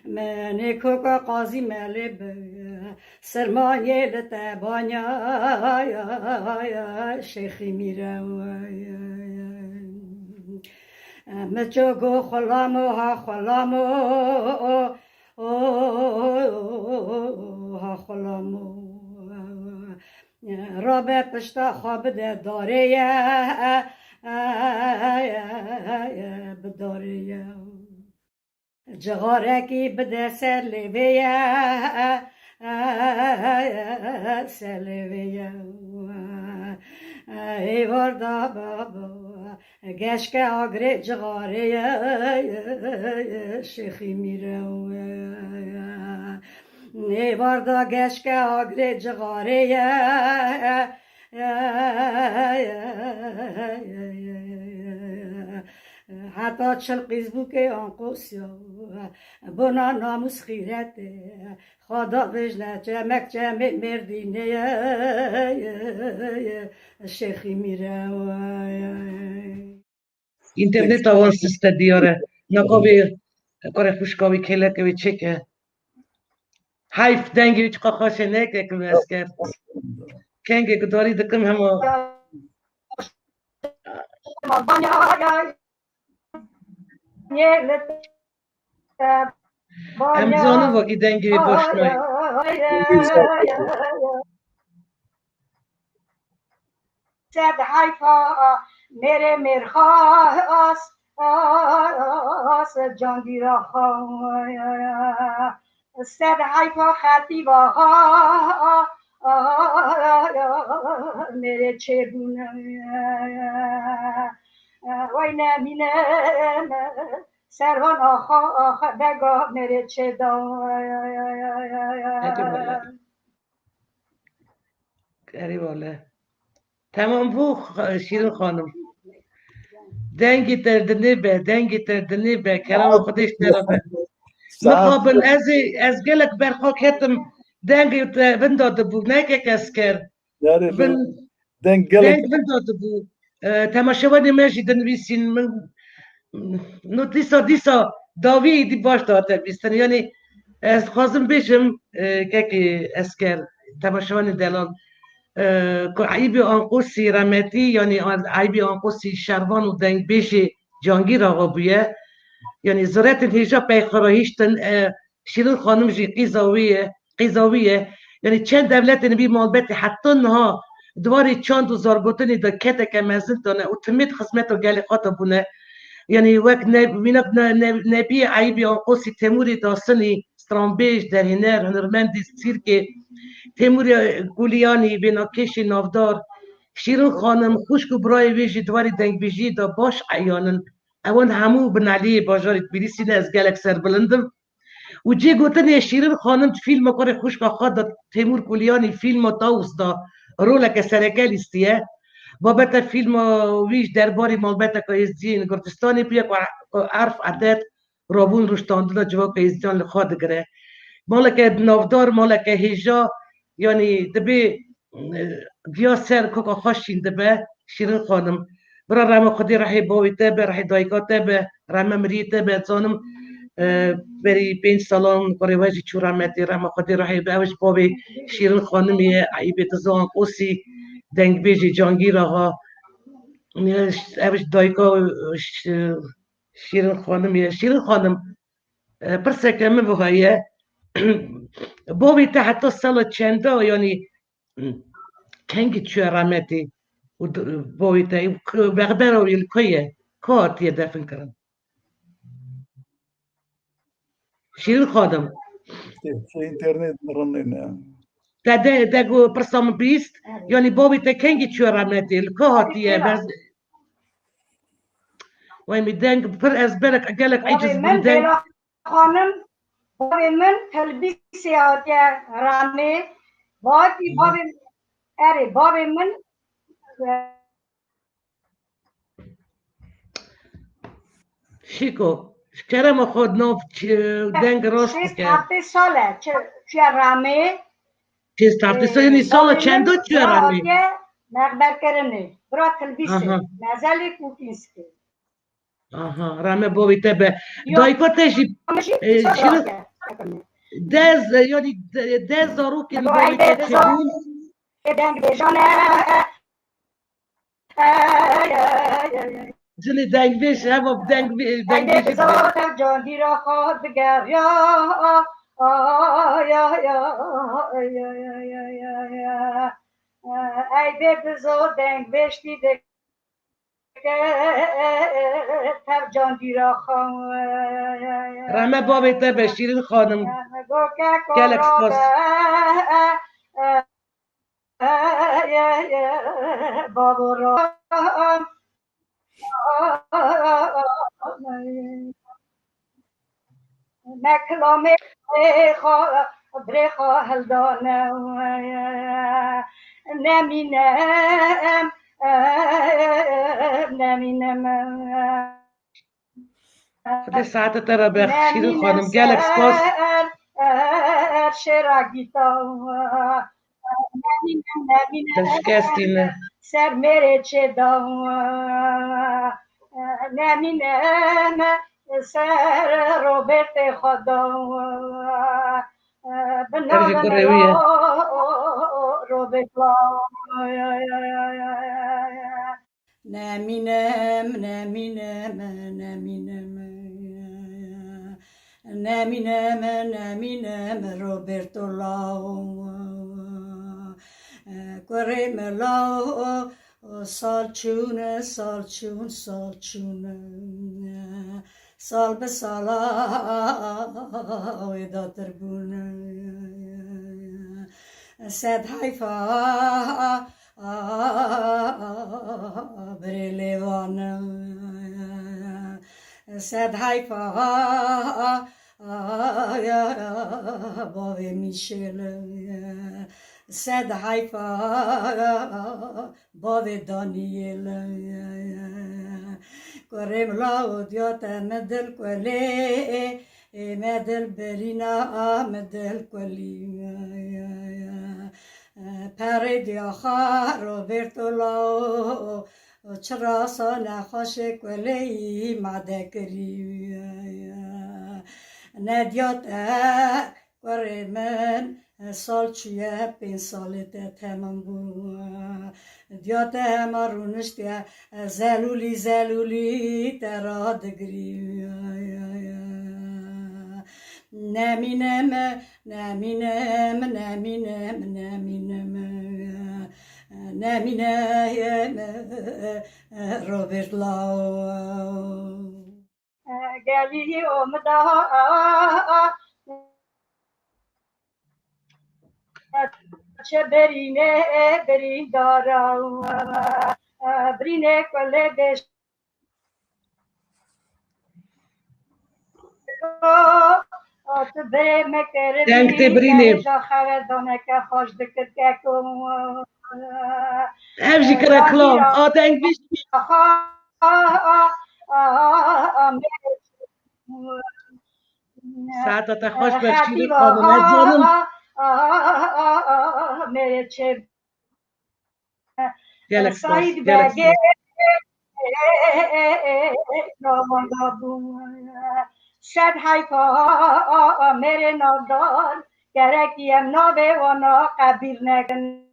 من کوکا قاضی ملب سرمایه لتبانیا شیخی میره مچوگو خلامو ها خلامو ها خلامو رابع پشتا خواب ده داره بداره جغارکی بده سر لیویه سر لیویه ایوار دا بابا گشک آگره جغاره شیخی میره ایوار دا گشک آگره جغاره حتی چل قیزبو که آن قوسیا بنا ناموس خیرته خدا وجنه چمک چمه مردینه شیخی میره اینترنت آوان سسته دیاره نقابی کار خوشکاوی کله که چکه حیف دنگی ویچ قاقاشه نکه کمی از کرد کنگه که داری دکم همه همزانو واقعی دنگی وی باشنوی سد حیفا میره مرخواست جان دیرا خواه سد حیفا خطی واها میره چگونه وای نمینم سروان آخا بگاه میره چه گریواله تمام بو شیرین خانم دنگی تردنی به کرام خودش ترابه مقابل از گلک برخاک هتم دنگی بنداده بود نه که کس کرد دنگ گلک دنگ من داده بود تماشاوان مشی دنویسین من نو دیسا داوی دی باش داده بیستن یعنی از خواستم بشم که اسکر تماشاوان دلال که عیبی آنقوسی رمتی یعنی عیبی آنقوسی شروان و دنگ بشه جانگیر آقا بیه یعنی زورت هیجا پیخوراهیشتن شیرین خانم جی قیزاویه یعنی چند دولت نبی مالبت حتی نها دواری چند و زارگوتنی دا کتا که مزن دانه و تمید خسمت و گلی خاطا بونه یعنی وقت نبی عیبی آنقوسی تیموری داستانی سترامبیش در هنر هنرمندی سیر که تیموری گولیانی بیناکشی نافدار شیرین خانم خوشک و برای ویجی دواری دنگ بیجی دا باش عیانن اوان همو بنالی باجار تبلیسی نه از گلک سر بلندم و جی گوتن شیرین خانم فیلم کار خوشک خواد دا تیمور گولیانی فیلم تاوس دا رولک سرکل استیه بابت فیلم ویش درباری مالبت که ازدین گردستانی بیا که عرف عدد رابون روشتانده جواب که ازدیان لخواد گره مالک نافدار مالک هیجا یعنی دبی گیا سر که خوشین دبه شیرین خانم برا رحمه خودی رحی باوی تبه رحی دایگا تبه رحمه مری تبه زانم بری 5 سالان کاری وجه چو رحمتی رحمه خودی رحی باوش باوی شیرین خانمی عیبی تزان قوسی دنگ بیجی جانگیر آقا اوش دایگا شیرین خانم پرسه کمه بخوایه باوی تا حتی سال چنده یعنی کنگی چو رحمتی باوی تا بغدر و الکویه کارتیه دفن کرن شیرین خانم اینترنت مرنه تا دگو پرسام بیست یعنی باوی تا کنگی چو رحمتی الکویه بس وای می دنگ پر از برک اگلک عجز من بودن بلا خانم بابی من تلبیسی آتیا رامه بابی من شیکو کرم خود ناف دنگ راست 6 ساله چه رامه چیز تفتیسا یعنی سال چندو چو رمی مقبر کرنه برا تلبیسی نزلی کوتینسکی رامه باوی تبه دایکا تشی شیرین دز یعنی 10,000 روکی باوی تبه چگون دنگ بیجانه جنی دنگ بیش هم دنگ بیش زاد جاندی را خود بگر یا ای به بزار دنگ بیشتی تر جاندی را خود رامه باوی تبه شیرین خانم گلک سپاس بابا را مکلامه برخوا هلدانه نمینم خدا ساعت تر بخ شیرین خانم گلک سپاس شراگیتا دلشکستین سر میره چه دا نمینم سر روبرت خدا درجه کرویه روبرت نمینم روبرتو لاو قرم لاو سالچونه سال به سال داتر بونه سد حیفا بری لیوانه سد حیفا باوی میشل سد حیفا باوی دانیل کریم لاو دیاتا مدل کلی مدل برینا مدل کلی پری آخر روبرتو لاو چرا سا نخوش کلی مدکری ندیات کره من سال چیه 5 سالت تمام بود دیات همه رونشتی زلولی ترادگری نمینم روبرت لاو گلی اومده چه برین دارم برینه کله بش Dank te brine. Evji kraklam. Dank bish. Saat ta khosh bashir qanun azanum. میره چه Galaxy. شد حیفا میره نادار گرکیم نابه و نا قبیر نکن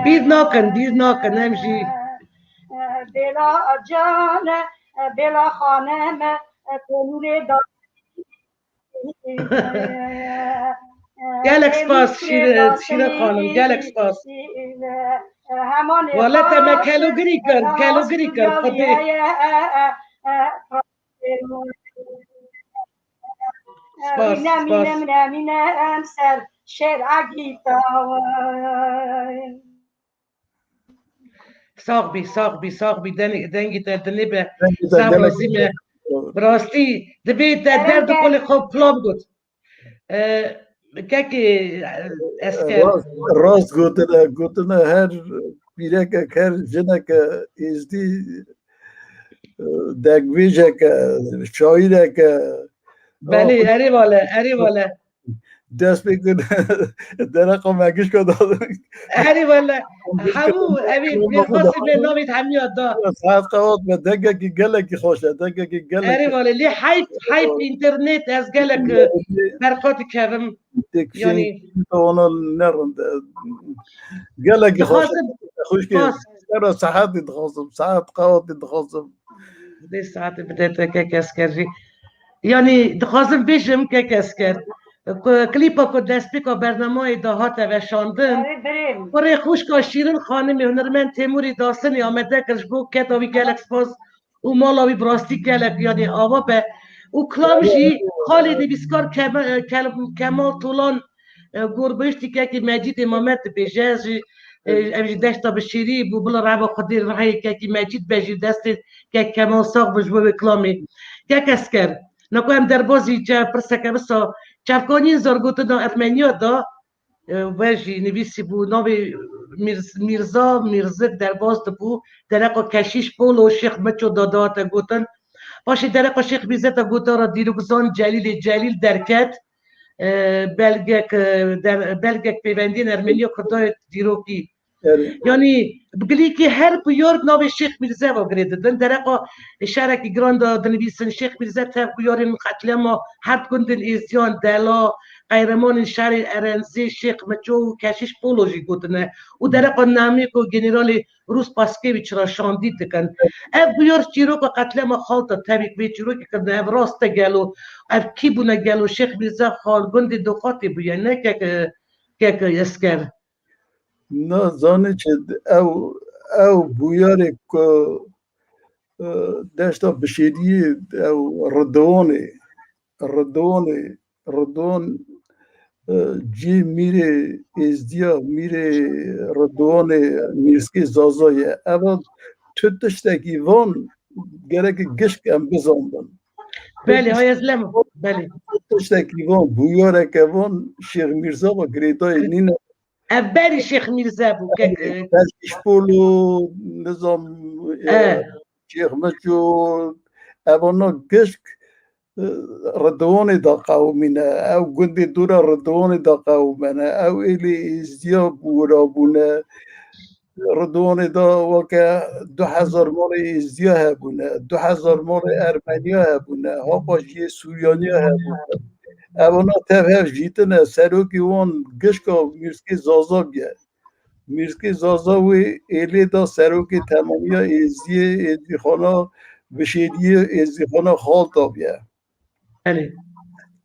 Bir nakan emji. بلا جان بلا خانم کنور دار Galaxy Pass şira khanım Galaxy Pass. Valla te kalogri kar khode. مینم سر شعر عگیتا ساقبی دنگی تا دنبه سابرازیمه براستی دبیت درد کل خوب کلاب گود که اسکر راست گوتنه هر بیره که هر جنه که ازدی دگویجه که شاعره که بله اری والا دست بکن درقا مگیش که دادن اری والا همو اوی خاصی به نامید همیاد دا ساعت قوات به دنگه که گله که خوشه دنگه که گله اری والا لی حیف اینترنت از گله که برقات کردم یعنی اونا نرند گله که خوشه خوش که سر ساعت دخواستم ساعت قوات دخواستم دی ساعت بدهت که کس کردی یعنی دخواستم بیشم که کس کرد کلیپا که دست بکا برنامه دهات و شاندن برای خوش که شیرین خانم هنرمند تیموری داستانی آمده کرش بو کتاوی گلکس پاس و مالاوی براستی گلک یعنی آوا به و کلامشی خالد بیسکار کمال طولان گربشتی که مجید امامت بجازی اوی دشتا به شیری بو بلا ربا خودی رحی که مجید بجی دست که کمال ساق بجبو به کلامی که کس کرد نکویم در بازی چه پرسکه بسا چفکانی زارگوته دا ارمنیا دا وجی نویسی بو ناوی میرزا در باز دا بو درقا کشیش پولو شیخ مچو داداتا گوتن باشی درقا شیخ بیزتا گوتا را دیروگزان جلیل درکت بلگک پیوندین ارمنیا کردای دیروگی یعنی بگلی که هر بیار ناو شیخ میرزا و گریدن درقا شرک گراند دنویسن شیخ میرزا تا بیارین قتلما هر گندن ایزیان دلا قیرمان شهر ارنزی شیخ مچو کشیش پولوژی گوتنه و درقا نامی که جنرال روس پاسکیویچ را شاندید کن اف بیار چیرو که قتلما خالتا تبیک بی چیرو که کنه اف راست گلو اف کی بونه گلو شیخ میرزا خال گند دقاتی بیان نه که اسکر نه زانه چه او بویاره که داشتا بشیری او ردوان جی میره ازدیا میره ردوان میرسکی زازایه اول تو تشتکی وان گرک گشک هم بزاندن بله های ازلم بله تشتکی وان بویاره که وان شیخ میرزا و گریتای نینه اولی شیخ میرزا بو که پولو نظام شیخ مچو اوانا گشک ردوان دا قومینه او گندی دورا ردوان دا قومینه او ایلی ازدیا بورابونه ردوان دا وکه 2000 مال ازدیا هبونه 2000 مال ارمنیا هبونه ها باشی سوریانیا هبونه اونا تفهر جیتنه سروکی وان گشکا میرسکی زازا بیه میرسکی زازا و ایلی دا سروکی تمامیا ازدی خانا بشیدی ازدی خانا خال دا بیه بله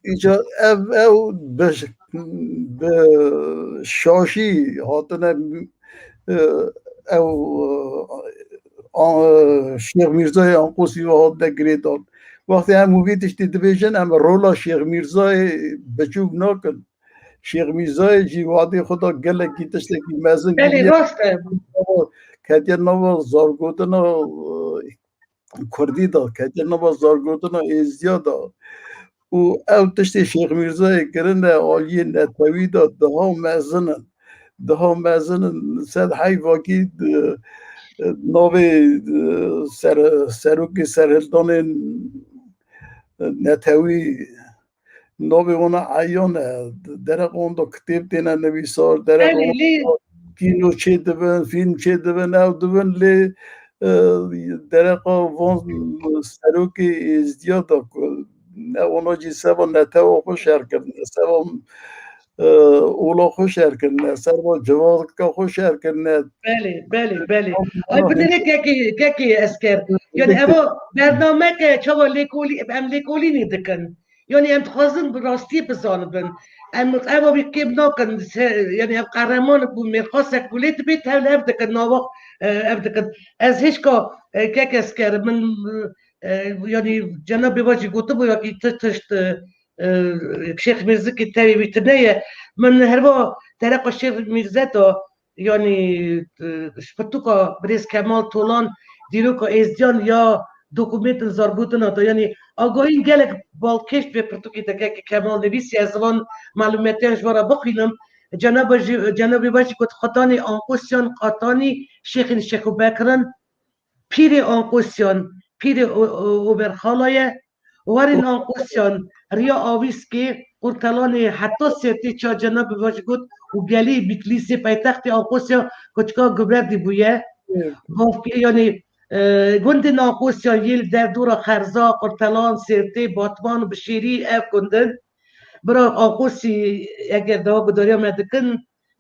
اینجا او به شاشی هاتنه او شیخ میرزای آنقوسی و هاتنه گریدان وقتی هم مویدش دیده بیشن هم رولا شیخ میرزای بچوب نکن شیخ میرزای جیوادی خدا گله گیتش لکی مزن بله راسته کتیر نوا زارگوتنا کردی دا کتیر نوا زارگوتنا ازدیا دا و او تشتی شیخ میرزای کرنه آلی نتوی دا ده مزنن سد حی واقعی ناوی سروکی سرهلدان نتوی ناوی اونا عیانه درق اون دا کتیب دینه نویسار درق اون کینو چه دبن فیلم چه دبن او دبن لی درق وان سروکی ازدیا دا نه اونا جی سبا نتو خوش کرد سبا اولا خوش کرد سبا جواد که خوش کرد بله آی بدونه که اسکر یعنی اما برنامه که چوا لیکولی نیدکن یعنی ام تخوازن براستی بزانبن اما بیکیم ناکن یعنی ام قرمان بو میرخواست کلیت بیت هم افدکن ناوق افدکن از هیچ که اسکر من یعنی جناب واجی گوته بو یکی تشت شیخ میرزا که تاوی بیتنه من هروا طرق شیخ میرزا تا یعنی شپتوکا بریز کمال طولان دیروکا ازدیان یا دوکومنت زارگوتنا تا یعنی آگاهی گلک بالکشت به پرتوکی تا که کمال نویسی از وان معلوماتیانش وارا بخینم جناب واجی گوت خطانی آنقوسیان قطانی شیخ بکرن پیر آنقوسیان پیر اوبرخالایه وارین آنقوسیان ریا آویس که قرطلان حتی سیرتی چا جناب واجی گوت و گلی بیکلیسی پایتخت آنقوسیان کچکا گبردی بویه یعنی گند آنقوسیان یل در دور خرزا قرطلان سیرتی باتمان و بشیری اف گندن برا آنقوسی اگر دوا بداری آمدکن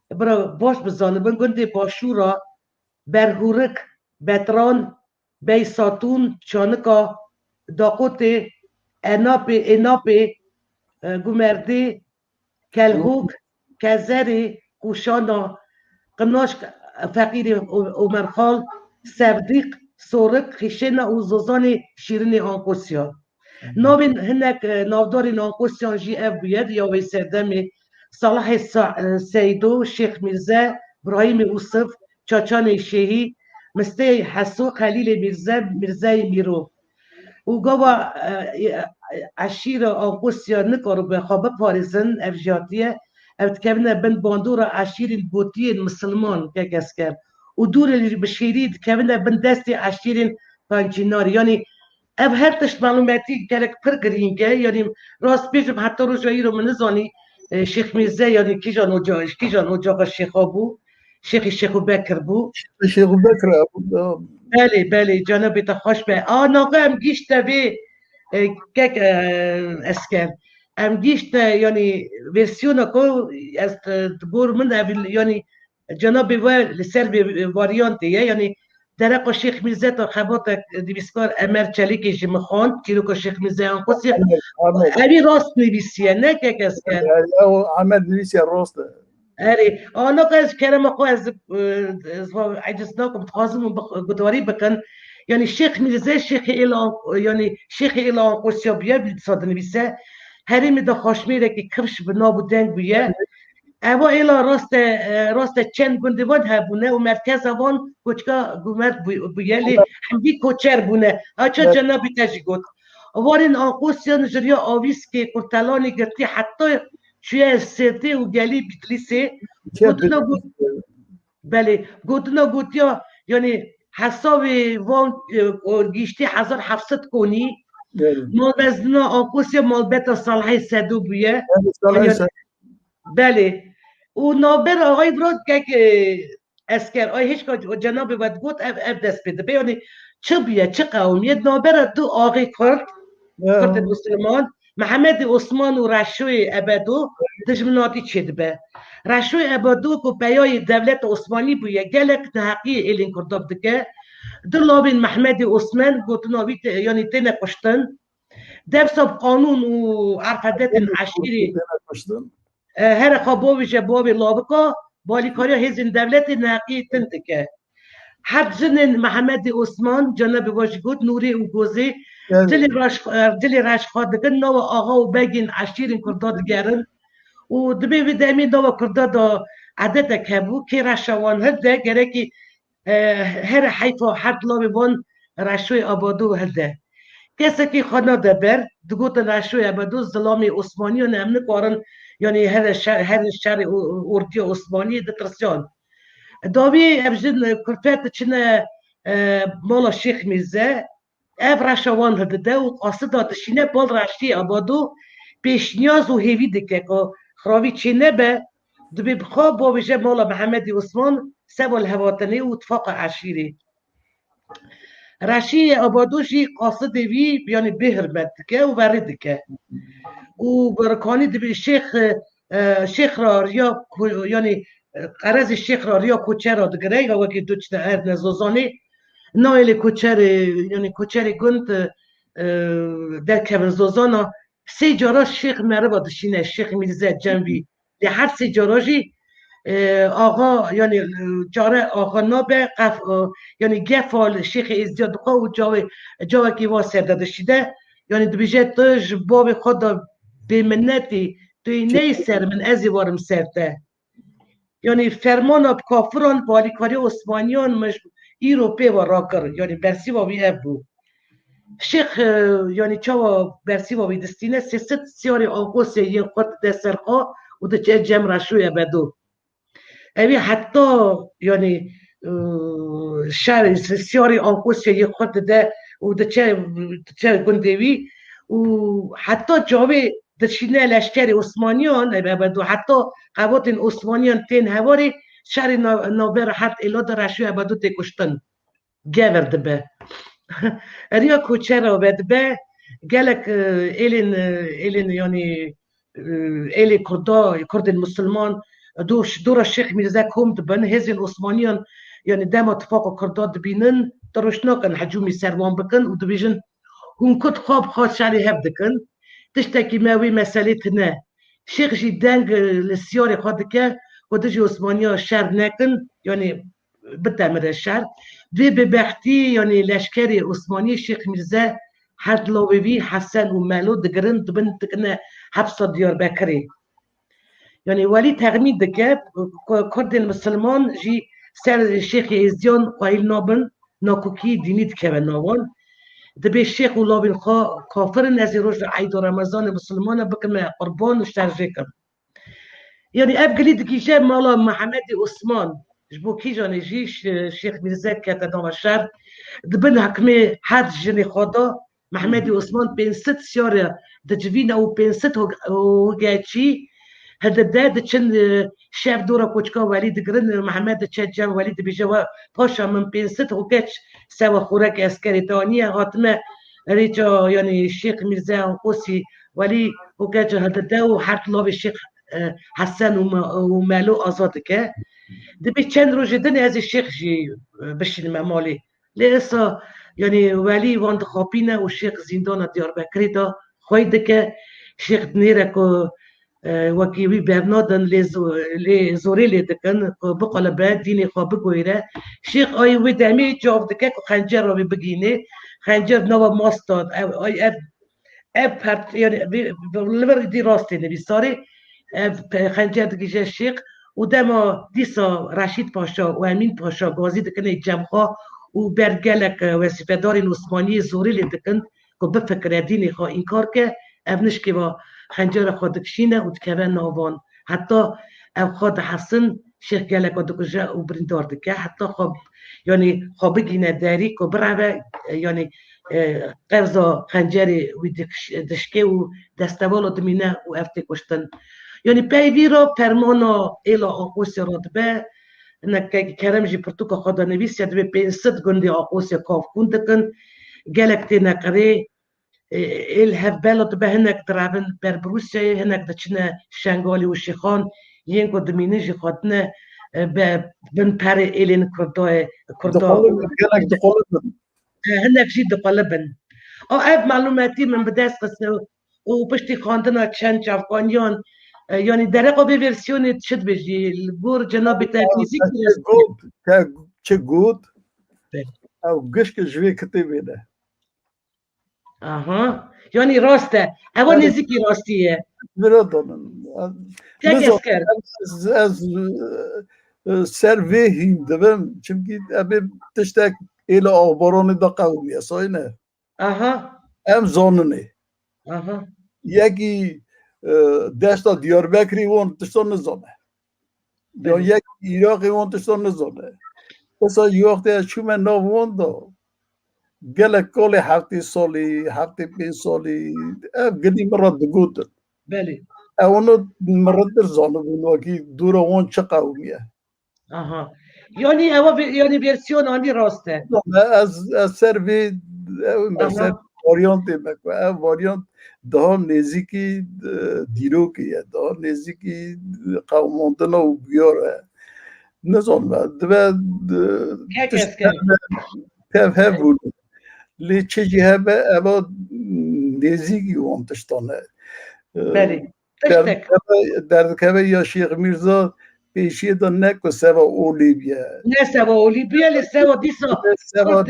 برا باش بزانه بن گند باشورا برگورک بتران بی ساتون چانکا داقوت اناپی گمردی کلهوک کزری کوشانا قناش فقیر عمرخال سردیق سورک خیشنا و زوزان شیرین آنقوسیا ناوین هنک نافدار آنقوسیان جی اف بیاد یا وی سردمی صالح سیدو شیخ میرزا ابراهیم اوصف چاچان شیهی مسته حسو خلیل میرزای میرو و گوا عشیر آنقوسیا نکارو به خواب پاریزن افجاتیه افت بند باندورا عشیر بوتی مسلمان که کس کرد و دور بشیرید کبنه بند دست عشیر پانچینار یعنی اب هر تشت معلوماتی گرک پر گرینگه یعنی راست بیشم حتی روشایی رو منزانی شیخ میرزا یعنی کیجان اجاق شیخا بو شیخ بکر بو شیخ بکر بله جانب خوش به ناقه ام گیشته به که اسکر ام گیشته یعنی ورسیون کو از بور من یعنی جناب لسر به واریانته یعنی درق شیخ میرزا تا خبات دیویسکار امر چلیکی جمع خواند کیلو شیخ میرزا آنقوسی اوی راست نویسیه نه که کس کرد عمل نویسیه راسته اری آنها که از کرم اخو از عجزناکم تخوازم گدواری بکن یعنی شیخ میرزا شیخ ایلان قوسیا بیه ساده نویسه هرمی دا خاشمیره که کفش بنابو دنگ بیه اما ایلا راست چند گندوان هبونه و مرکز وان کچکا گومرد بیلی همدی کوچر بونه اچا جنابی تجی گود وارین آنقوسیان جریا آویس که کرتلانی گرتی حتی شویه سرده و گلی بیتلیسه گودنا گوتیا یعنی حساب وان گیشتی 1700 کنی مال بزنا آنکوسی مال بتا صالحی صدو بیه صالح بله و نابر آقای براد که اسکر آی هیچ که جناب ود گوت اف دست بده بیانی چه بیه چه قومیت نابر دو آقای کرد مسلمان محمد عثمان و رشوی ابدو دجمناتی چید به رشوی ابدو که بیای دولت عثمانی بویه گلک نحقی ایلین کرداب دکه دلابین محمد عثمان گوت نابیت یعنی تینه کشتن درسب قانون و عرفدت عشیری هر خبابی جبابی لابقا بالیکاریا هزین دولت نحقی تنتکه حد جنن محمد عثمان جناب واجگود نوری و گوزی دلی راش خادگن نو آقا و بگین عشیرین کرداد گرن و دبی و دمی نو کرداد عدد کبو که رشوان هده گره که هر حیفا حد لابی بان رشوی آبادو هده کسی که خانه دبر دگوت رشوی آبادو ظلامی عثمانی و نمنه کارن یعنی هر شهر اردی عثمانی دترسیان داوی ابجد کرفت چنه مالا شیخ میرزه اف رشوان هده و قاصد داشینه بال رشتی آبادو پیش نیاز و هیوی دکه که خراوی چنه به دبی بخواب با بجه مالا محمد عثمان سوال هواتنی و اتفاق عشیری رشی آبادوشی قاصد وی یعنی بهرمت دکه و ورد دکه و برکانی دبی شیخ را ریا یعنی قرض شیخ را ریا کوچه را دگره یا وکی دوچته ارد نزوزانی نایل کوچه یعنی کوچه گند در کبن زوزانا سی جارا شیخ مربا دشینه شیخ میرزه جنبی در هر سی جاراجی آقا یعنی جاره آقا نابه یعنی گفال شیخ ازدیاد و جاوه که واسه دادشیده یعنی دبیجه توش باب خدا به منتی توی نی سر من ازی وارم سرده یعنی فرمان اب کافران بالیکاری عثمانیان ایروپی و راکر یعنی برسی و بی ابو شیخ یعنی چاوا برسی و بی دستینه سیست سیاری آقوس یه خود دسترخا و ده چه جمع رشوی بدو اوی حتی یعنی شهر سیاری آقوس یه خود ده و ده چه گندوی و حتی جاوی دشینه لشکر عثمانیان ابدو حتی قوات عثمانیان تین هواری شهر نابر حد ایلاد رشوی ابدو تکشتن گورد به ریا کوچه را بد به گلک ایلین یعنی ایلی کرد مسلمان دور شیخ میرزا کمد بن هزین عثمانیان یعنی دم اتفاق کرداد بینن دروش نکن حجومی سروان بکن و دبیجن هم کد خواب شهری هب دکن تشتكي ماوي مسالتنا شيخ جي دانج للسياري خادكا ودجي عثمانيا شهر ناكن يعني بتعمل الشهر في ببختي يعني لشكري عثماني شيخ ميرزا حد لوبي حسن ومالو دقرن بنت كنا حبس ديار بكري يعني ولي تغميد دكاب كرد المسلمان جي سر الشيخ ازديان قايل نابن ناكوكي ديني دكاب ناوان دبي الشيخ ولابن كافر نازي روج عيد رمضان المسلمان بكم قربان وشترجيكم يعني ابقلي دكيشا مالا محمد عثمان جبو كي جاني جيش الشيخ ميرزا كاتا دون الشهر دبن حكمي حد جني خدا محمد عثمان بين 6 سيارة دجفينا و بين 6 وقاتشي هذا داد تشن شاف دورا كوتشكا وليد قرن محمد تشجع وليد بجوا باشا من بين 6 وقاتش سوا خوراك عسكري تانية غاتما ريتو يعني الشيخ ميرزا قوسي ولي وقاتش هذا داو حرت لاب الشيخ حسن ومالو ازادك دبي تشن روجدن هذا الشيخ جي باش الممالي لسه يعني ولي واند خابينا والشيخ زندان ديار بكري دا خويدك شيخ نيركو وكيوي برنادن لي زوري لي دكن بقول بعد ديني خابق ويره شيخ اي ودامي جوف دك خنجر رو بگينه خنجر نو ماستاد اي اب يعني بالور دي راستي نبي ساري خنجر دگيش الشيخ ودما ديسا رشيد باشا وامين باشا غازي دكن جمخا وبرجلك وسفدار عثماني زوري لي دكن کو بفكر ديني خا انكار که ابنش که با خنجر خودکشینه و تکبه ناوان حتی او خود حسن شیخ گلک و دکجا و برندار دکه حتی خب یعنی خوابه گینه داری که برای یعنی قرضا خنجری و دشکه و دستوال و دمینه و افته کشتن یعنی پیوی را فرمانا ایلا آقوس راد به نکه کرم جی پرتوک خدا نویس یاد به 500 گندی آقوس کاف کندکن گلک تی نکره ایل هف بلد به هنک درابن بر بروسیه هنک دچنه شنگالی و شیخان ینگو دمینه جی خودنه بن پر ایلین کردای هنك جي دقلبن او اف معلوماتي من بداس قصه وبشتي خاندنا تشان افغانيان يعني درقه بفيرسيون تشد بيجي البور جناب تاكنيسيك چه گود او گشك جوي كتبه ده اها يعني راسته او نزيكي راستيه برادرم تاكسكر از سروهیم دبم چونکی ابي تشتك الى اخبارون دا قومي ساينه اها ام زاننه اها یکی دستا دیاربکری وان تشتان نزانه یا یک ایراقی وان تشتان نزانه بسا یوقتی چوم ناوان دا گل کال 7 سالی 5 سالی گدی مرد گوتن بله اونو مرد در زانه بونو که دور وان چه قومیه اها يعني او يعني فيرسيون اني راسته از سروی مثلا واریانت بکن واریانت daha نزدیکی دیروکیه daha نزدیکی قوماندن و بیاره نزان دو تفه بود لی چیزی هبه اما نزدیکی وانتشتانه بله در که یا شیخ میرزا پیشی دا نکو سوا اولیبیه نه سوا اولیبیه لی سوا دیسا سوا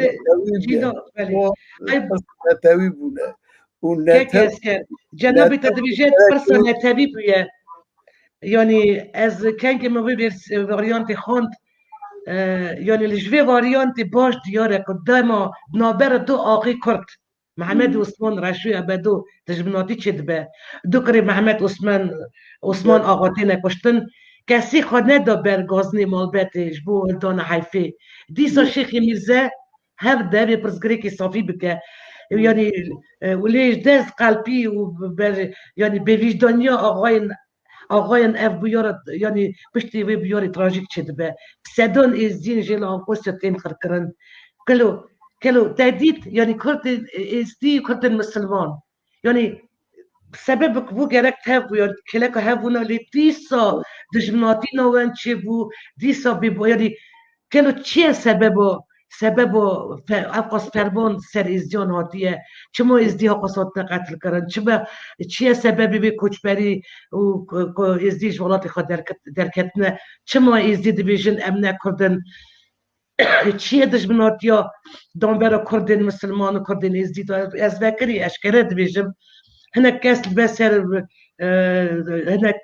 نتوی بونه جنابی تدریجات پرسا نتوی بویه يعني از كان ما بيرس فاريانت خوند يعني الجوي فاريانت باش دياره قدام نابر دو آقي كرد محمد عثمان رشوي ابدو تجبناتي تشدبه دكري محمد عثمان آقاتين كشتن كسي خدنا دا برغازني مالبتش بو دون حيفي ديسا شيخ ميرزا هر دابي برزغريكي صافي بك يعني وليش داز قلبي يعني بوجدانيا آقایان اف بیارد یعنی پشتی وی بیاری تراژیک شده به سدون از دین جل آنقوست تیم خرکرن کلو تهدید یعنی کرد از دی کرد مسلمان یعنی سبب که گرک هف یعنی کلک هفونا لی دیسا دجمناتی نوان چه بو دیسا بی یعنی کلو چیه سبب افقاس فرمان سر ازدیان هاتیه چما ازدی ها قصاتنا قتل کرن چیه سببی به کچبری و ازدی جوالات خود درکتنه چما ازدی دیویژن امنه کردن چیه دجمنات یا دانبرا کردن مسلمان و کردن ازدی از بکری اشکره دیویژن هنه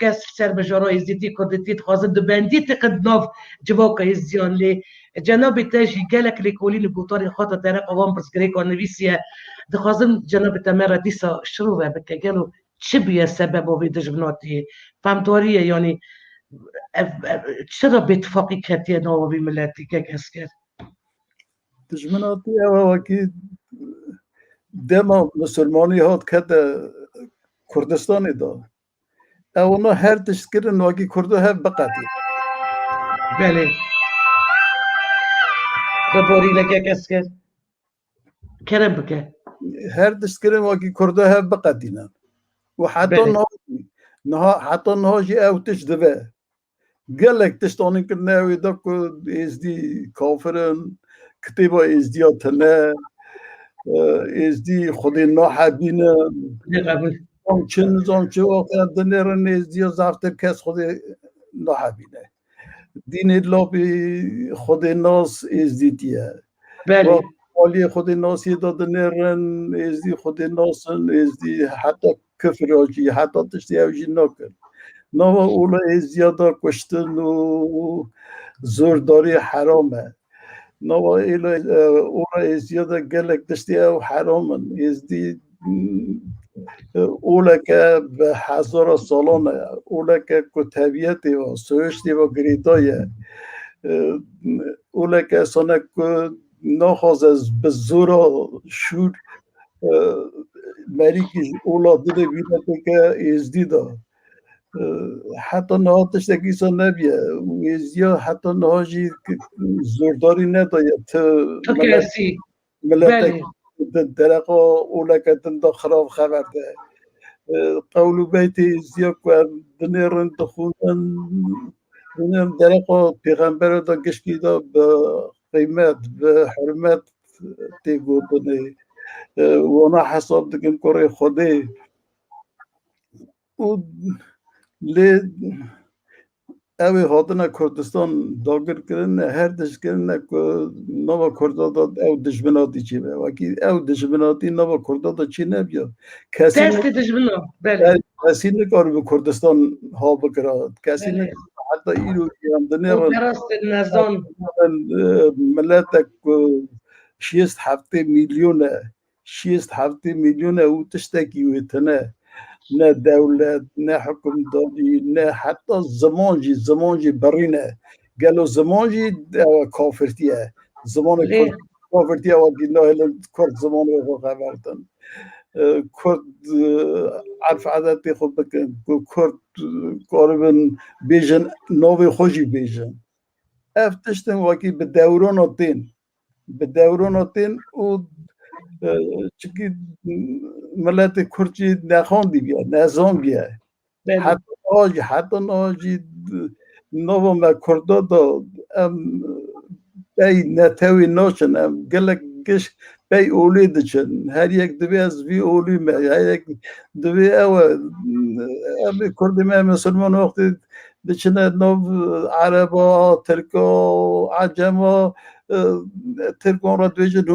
کس سر بجارا ازدی کردید خوازن دو بندی تقد ناف جواقع ازدیان لی جناب تاجي قالك لي كولين بوطاري خاطر طريق اوام برسكريكو نويسيا دخازم جناب تمارا ديسا شروع بك قالوا شبيه سبب وبيدجبناتي فهمتوريه يعني شرب باتفاقي كاتيا نو بملاتي كيك اسكر دجمناتي او اكيد دما مسلماني هات كده كردستاني دا او نو هر تشكر انه اكيد كرده هف بقاتي بله ببوري لك اسكر كرم بك هر تشكر واقي كرده هف بقاتينا وحتى حتى نهاجي او تشدبه قال لك تشتوني كنا ويدك از دي كافرن كتبه از دي اتنا از دي خدي نحبينا زنچه وقت دنيرن از دي زفتر کس خدي نحبينا دين الله بي خدي ناس از دي تيه بله ولی خدي ناس يدادنيرن از دي خدي ناسن از دي حتى كفر آجي حتى تشتي اوجي ناكن نوا اولا ازیادا کشتن و زورداری حرامه نوا اولا ازیادا گلک دشتی او حرامن ازدی اوله که به هزار سالانه اوله که کتابیتی و سوشتی و گریدایه اوله که سانه که نخواست از به زور شور مری که اولا دیده بیده که ازدی دا حتی نهاتش تکی سان نبیه ازدیا حتی نهاجی زورداری ندایه تو کسی ملت درقا اولا که دندا خراب خبر ده قولو بیت ازدیا که دنیرن دخونن دنیرن درقا پیغمبر دا گشتی دا به قیمت به حرمت تیگو دنی وانا حساب دکن کره خوده و لی اوی هاتنا کردستان داگر کرن هر دش کرن که نوا کردا او دشمناتی چی به وکی او دشمناتی نوا کردا چی نبیا دست دشمنا بله کسی نکار به کردستان ها بکراد کسی بله. حتی ایرو هم دنیا درست نزدان ملت شیست هفته میلیونه شیست هفته میلیونه او تشتکی ویتنه نه دولت نه حکمداری نه حتی زمانجی برینه گلو زمانجی کافرتیه زمان کافرتیه و گناه کرد زمان رو خبرتن کرد عرف عادتی خود بکن کرد قاربن بیجن نوی خوشی بیجن افتشتن واقعی به دوران آتین و چکی ملت کرچی نخواندی بیا نظام بیا حتی ناجی نوو ما کردا دا بی نتوی ناشن گلک گش بی اولی دچن هر یک دوی از وی اولی ما هر یک دوی امی کردی ما مسلمان وقتی دچنه نو عربا ترکا عجما ترکان را دویجن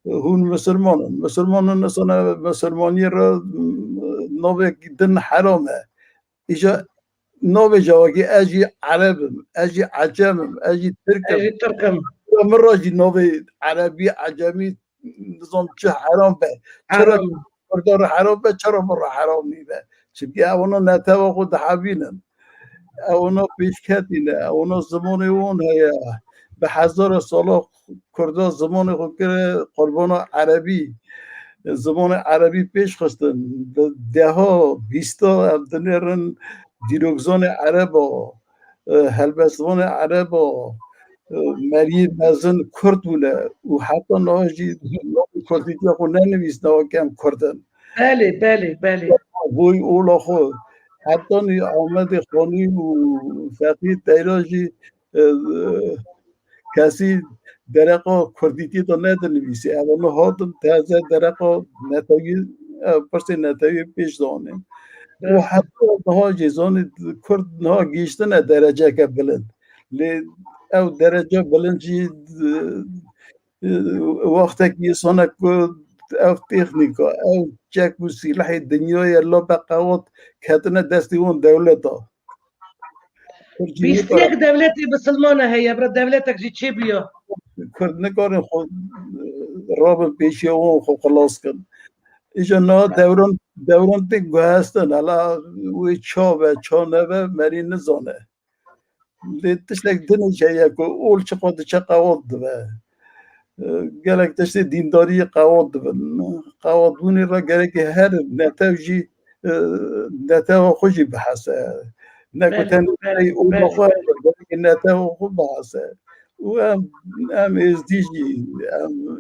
هون مسلمانن اصلا مسلمانی را نوی دن حرامه ایجا نوی جواگی اجی عربم اجی عجمم اجی ترکم من راجی نوی عربی عجمی نظام چه حرام به چرا کردار حرام به چرا مرا حرام نیبه چونکه اونا نتوا خود حبینن اونا پیشکتینه اونا زمان اون هیا به هزار سالا کردا زمان خود که قربان عربی زمان عربی پیش خستن به ده ها بیستا دنیرن دیروگزان عربا هلبستوان عربا مری مزن کرد بونه و حتی ناجی کردیتی خود ننویس نواکم کردن بله وی اولا خود حتی نی آمد خانی و فقید دیراجی کسی درقا کردیتی تا ندنویسی اولا هاتم تازه درقا نتایی پیش دانیم و حتی نها جیزان کرد نها گیشتن درجه که بلند لی او درجه بلند جی وقتی که سانه که او تکنیکا او چک و سلاح دنیای الله بقوات کتنه دستی اون دولتا 21 دولتی بسلمانه هیا برا دولتک جی چی بیا کرد نکارن خود راب پیشی اون خود خلاص کن ایجا نا دوران تک گوهستن حالا وی چا نوه مری نزانه لیتش لک دنش هیا که اول چه قواد دوه گلک تشتی دینداری قواد دوه قواد بونی را گلک هر نتوجی نتو خوشی بحثه نکتن اون خواه نتو خوب بحثه و هم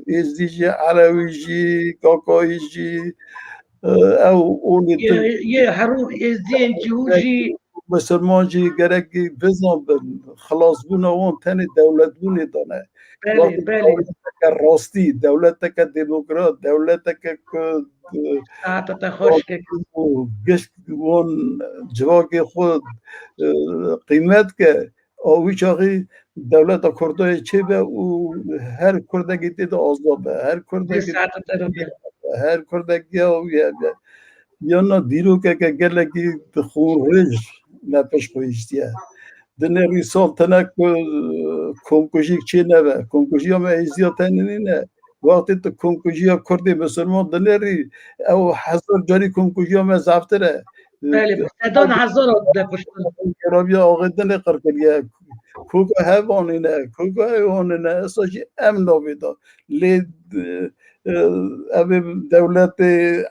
ازدیجی عراویجی کاکاییجی او اونی یه حروف ازدین جهوجی مسلمان جی گرکی بزن بن خلاص بونه اون تن دولت بونه دانه بله راستی دولت که دموکرات دولت که ساعت خوش که گشت اون جواک خود قیمت که آوی چاقی دولت کردای چه به او هر کردگی دید آزابه هر کردگی آویه یا نه دیرو که گلگی خورج نپش خویشتیه دنه ریسال تنک کنکوشی چه نوه کنکوشی هم ایزیا تنینی نه وقتی تو کنکوژی کردی مسلمان دنیاری او 1000 جاری کنکوژی هم زفتره بله صدان هزار بپشتن رابیا آقای دنی قرقلیه کوکا هوانی نه کوکا هوانی نه اساجی امن آویدا لید اوی دولت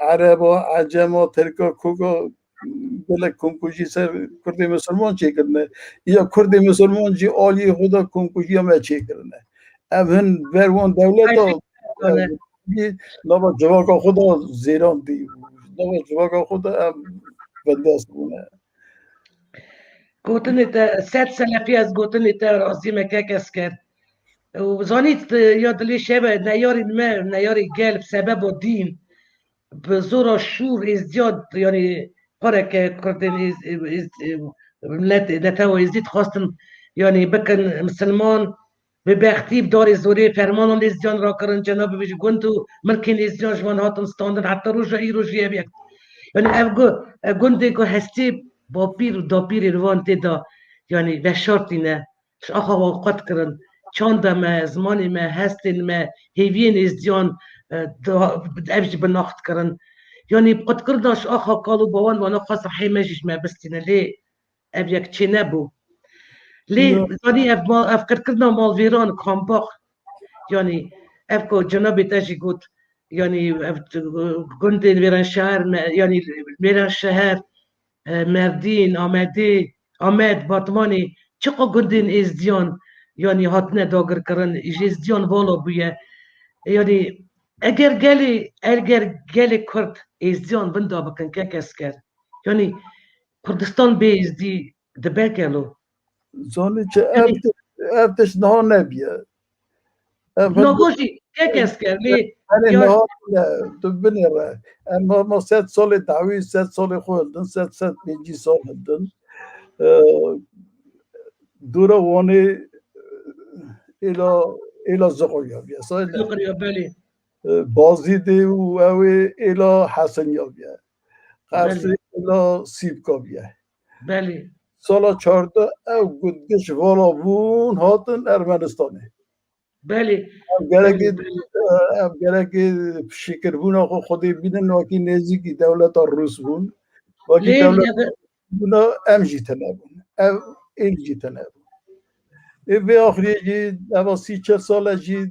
عرب و عجم و ترکا کوکا بله کنکوژی سر کردی مسلمان چی کرنه یا کردی مسلمان جی آلی خدا کنکوژی هم چی کرنه اوهن وروان دولت ها نبا جواکا خدا زیران دی نبا جواکا خدا بنده است بونه گوتن تا 100 سال پیش گوتن تا راضی مککس کرد و زانیت یاد لی شبه نیاری نیاری قلب سبب و دین به زور شور ازدیاد یعنی پره که کردن نتاو ازدید خواستن یعنی بکن مسلمان به بختیب داری زوری فرمان ازدیان را کرن جناب بیش گندو ملکین ازدیان جوان هاتن ستاندن حتی روژا ای روژی بیکت یعنی افگو گنده که هستی با پیر و دا پیر روان تیدا یعنی بشارتی نه آخا وقت کرن چانده ما زمانی ما هستین ما هیوین ازدیان افج بناخت کرن یعنی قد کردنش آخا کالو باوان وانا خواست حیمجش ما بستینه لی اف یک چه نبو لی یعنی اف کردنا مال ویران کامباخ یعنی اف کو جنابی تاجی گوت یعنی گندین ویران شهر یعنی ویران شهر مردین آمد باتمانی چقا گندین ازدیان یعنی هاتنه داگر کرن ازدیان والا بویه یعنی اگر گلی کرد ازدیان بندا بکن که کس کرد یعنی کردستان بیزدی دبه گلو زانی چه افتش نه نبیه نگوشی که کس کرد نه تو بنیره اما ما 100 سال دعوی 100 سال خوردن 100 5 سال هدن دورا وانی ایلا زقویا بیا زقویا بله بازی دیو اوی ایلا حسن یا بیا قرصی ایلا سیبکا بیا بله سالا 14 او گدگش والا بون هاتن ارمنستانه بله گرگی شکر بون آقا خودی بینن واکی نزدیکی دولت روس بون واکی دولت بونا ام جیتنه بون او این جیتنه بون به آخری جی اما 30 ساله جی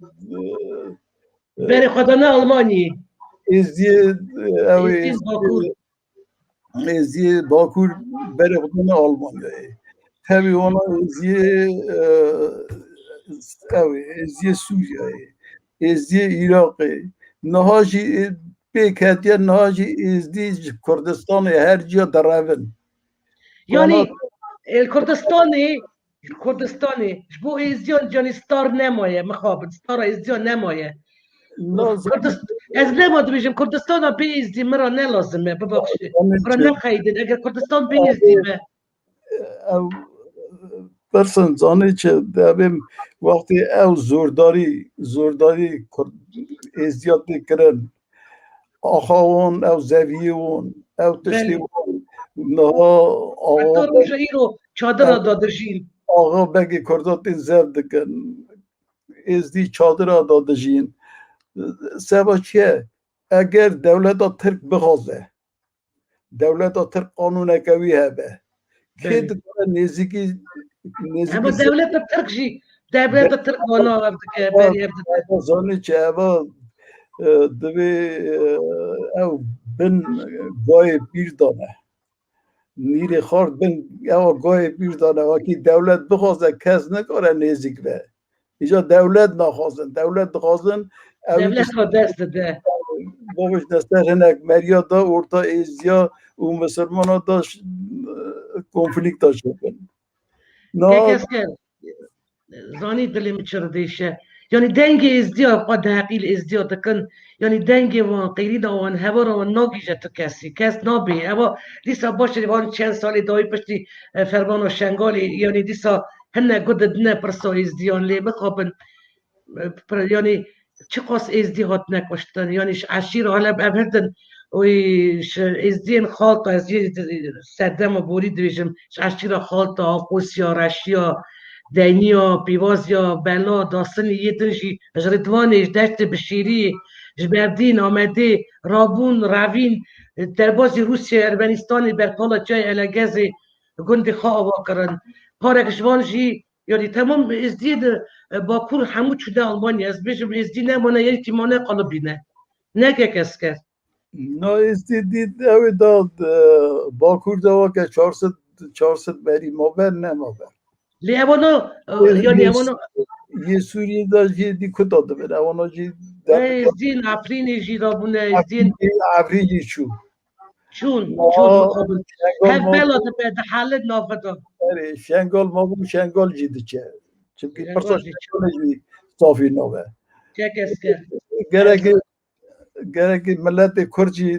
بری خدا نه آلمانی ازی باکور بری خدا نه آلمانیایی tabii ona eziye Suriye'yi, eziye Irak'ı, nahaji bekatiye nahaji ezdi Kürdistan'ı her cihe daravin. Yani Kürdistan'ı bu ezdiyon cani star nemaye, mekhabit star ezdiyon nemaye. Ez nemadı bişim Kürdistan'a bir ezdi mera ne lazım ya babakşı. Mera ne kaydın eğer Kürdistan bir ezdi mi? برسن زانی چه دبیم وقتی او زورداری ازدیاد میکرن آخوان او زویون او تشتیوان نه آقا روژه ای رو چادر را دادرشین آقا بگی کردات این زب دکن ازدی چادر را دادرشین سبا چیه اگر دولت ترک بخوازه دولت ترک قانون اکوی هبه که دکاره نزدیکی اما دولت ترک جی دولت ترک وانا که بری ابدا زانی چه اما دوی او بن گای پیر دانه نیری خورد بن او گای پیر دانه وکی دولت بخوازه کس نکاره نزدیک به اینجا دولت نخواستن دولت خواستن دولت را دست ده باش دسته هنک مریا دا ارتا ایزیا و مسلمان ها داشت کنفلیکت داشت بکن که زانی دلیم چردیشه یعنی دنگ ازدیاد قد حقیل ازدیاد کن یعنی دنگ وان قیری دا وان هوا را وان ناگیجه تو کس نابی اما دیسا باشه وان چند سالی دایی پشتی فرمان و شنگالی یعنی دیسا هنه گده دنه پرسا ازدیان لی بخوابن یعنی چه قاس ازدیاد نکشتن یعنی عشیر حالا ببردن وی ازدین خالتا ازدی صدم و بوری دویجم عشیر خالتا قوسیا رشیا دینیا پیوازیا بلا داستانی یه تنشی جردوانش دشت بشیری جبردین آمده رابون روین در بازی روسیه ارمنستانی برپالا جای الگزی گند خواه کرن پارک جوانجی یعنی تمام ازدید باکور همو چوده آلمانی از بیشم ازدی نمانه یعنی تیمانه قلبینه نه که کس کرد نه دید اوی داد باکور دوا که 400 بری مابر نه مابر لی اوانا یعنی اوانا یه سوریه داشت یه دی کتاده بره اوانا جی ازدین افرین جی رابونه ازدین افریجی چون مقابل هر بلا به حالت نافتا شنگال ما بود شنگال جیده چه چونکه پرسا شنگال جی صافی نوه چه کس کرد گره ملت کرجی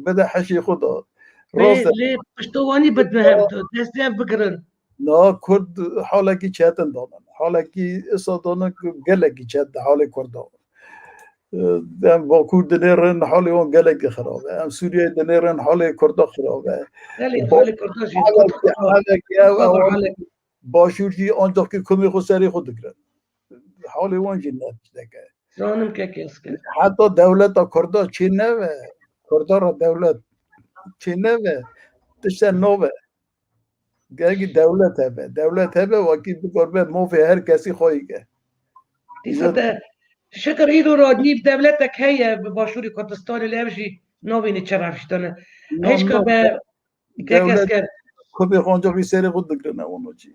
بده حشی خدا لی پشتوانی بد مهم دستی بگرن نه کرد حالکی چهتن دانن حالکی اصلا دانن گلکی چهت حال کردان هم باکور دنیرن حالی اون گلکی خرابه هم سوریه دنیرن حال کردا خرابه حال کرداشی باشورجی آنجا که کمی خود سری خود کرد حال اون جنت دکه زانم که کس کرد حتی دولت کردا چی نوه کردا را دولت چی نوه تشتر نوه گرگی دولت هبه واقعی بکربه موفی هر کسی خواهی که شکر ایرو را نیف دولت که باشوری کردستان لیمشی نوینی چه رفشتانه هیچ که به کس کرد کبی خانجا بی سری خود دکرنه اونو چی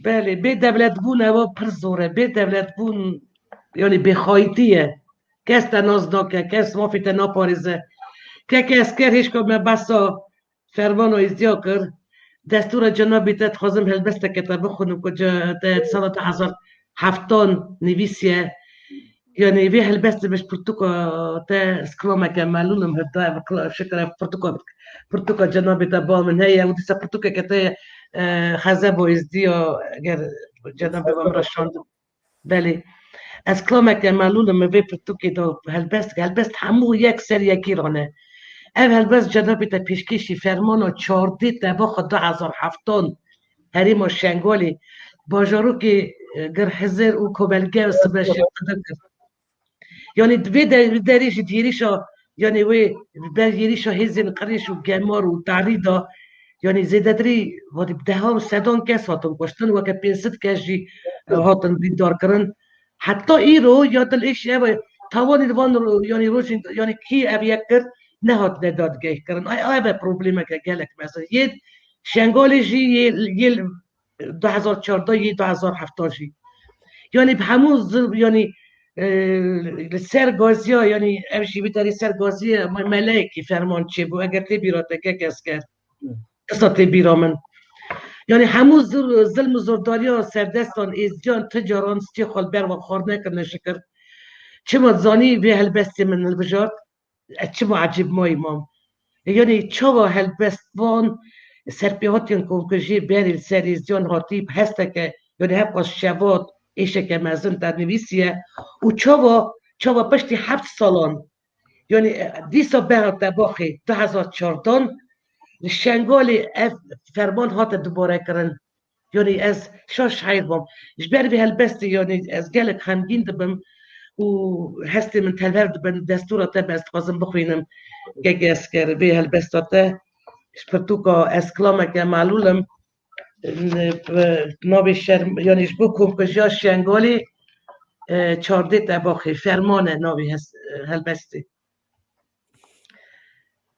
بله به دولت بون او پر زوره به دولت بون یعنی به خواهیتیه کس تنازناکه کس مافی تناپاریزه که کس کرد هیچ که بسا فرمان و ازدیا کرد دستور جنابی تت خوازم هلبسته کتاب بخونم کجا سال 2007 نویسیه يعني بيه البس باش برتقا تا سكروما كمالون هدا شكرا برتقا جنابي تبا من هي ودي برتقا كتا خزابو ازديو غير جنابي بمرشان بله از كلوما كمالون ما بيه برتقا دو هلبس همو یک سری کیرانه هلبس جنابي تا پیشکشی فرمانو 14 تبا خدا 2007 هریم شنگالی باجارو که گر حزر و کوبلگه و سبش يعني داريش ديريشا يعني وي ديريشا هزن قريش وجمار وتعريضة يعني زي دري ودي بدها سدون كاس هاتن كشتن وكبينست كاجي هاتن بيدار كرن حتى إيرو يادل إيش أبى تواني دوان يعني روشين يعني كي أبي يكتر نهات نداد جاي كرن أي أبى بروبليم كجالك مثلا يد شنغالي جي يل 2014 يد 2017 يعني بحموز يعني سرگازی ها یعنی امشی بیتاری سرگازی ملکی فرمان چه بو اگر تی بیراته که کس کرد اصلا تی بیرامن یعنی همو ظلم و زرداری ها سردستان ایزیان تجاران ستی خالبر و خار نکرنه شکر چه مدزانی به هلبستی من البجار چه ما عجیب ما امام یعنی چه با هلبست وان سرپیهاتیان کنکجی بری سر ایزیان هاتیب هسته که یعنی هفت شواد ایشه که مزن در نویسیه و چاوا پشتی 7 سالان یعنی دیسا برات دباخی 2014 شنگال فرمان هات دوباره کرن یعنی از شاش حیر بام جبر به هلبستی یعنی از گلک همگین دبم و هستی من تلور دبن دستورات بست خوازم بخوینم که اسکر به هلبستاته شپرتوکا اسکلامه که معلولم نابی شرم یعنی بو کنکجیا شنگالی 14 تباخی فرمان نابی هلبستی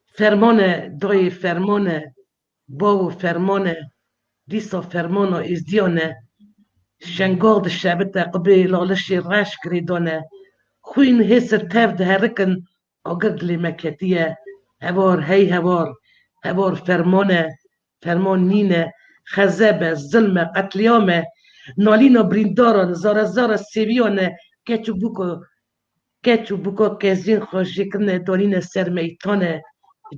فرمان دوی فرمان باو فرمان دیسا فرمان ازدیانه شنگال شبت قبی لالشی رش کریدانه خوین هسر تفد هرکن آگرد لی مکتیه هوار هی هوار فرمان نینه خزبه ظلم قتلیامه نالینو برینداران زارا سیویانه کچو بوکا کزین خوشی کنه دارین سر میتانه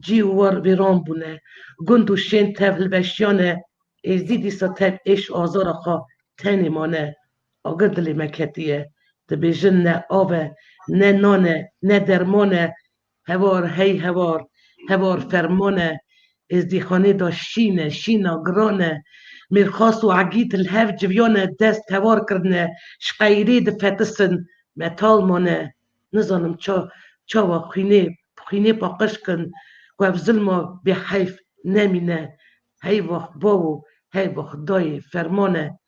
جیوار ویران بونه گندو شین تفل بشیانه ازدیدی سا تب ایش آزار خوا تنیمانه آگر دلی مکتیه دبیجن نه آوه نه نانه نه درمانه هوار هی هوار فرمانه ازدی خانه دا شینه گرانه میرخواست و عگیت الهف جویان دست هوار کردنه شقیری دفتسن متال مانه نزانم چا و خینه پاقش کن و افزل ما به حیف نمینه هی وقت باو هی وقت دای فرمانه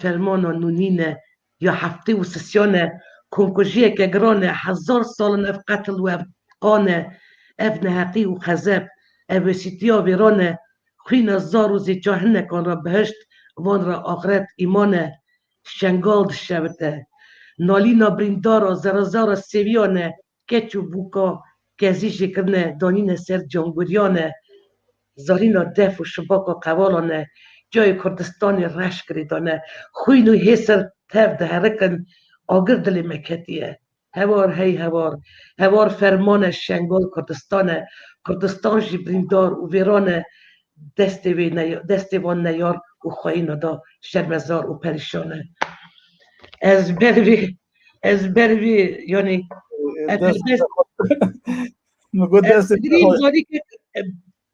فرمان و نونینه یا هفته و سسیانه کنکوژیه که گرانه 1000 سال اف قتل و اف قانه اف نهقی و خزب اف سیتیا ویرانه خوین زار و زی جاهنه کن را بهشت وان را آخرت ایمانه شنگال شبته نالینا بریندارا زرازارا سیویانه کچو بوکا گزیش کرنه دانین سر جانگوریانه زارینا دف و شباکا قوالانه جای کردستان رش کردانه خوین و حسر تف ده هرکن آگر دل مکتیه هوار هی هوار فرمان شنگال کردستان جی بریندار و ویرانه دست وان نیار و خواهی دا شرمزار و پریشانه از بروی یعنی گریم زادی که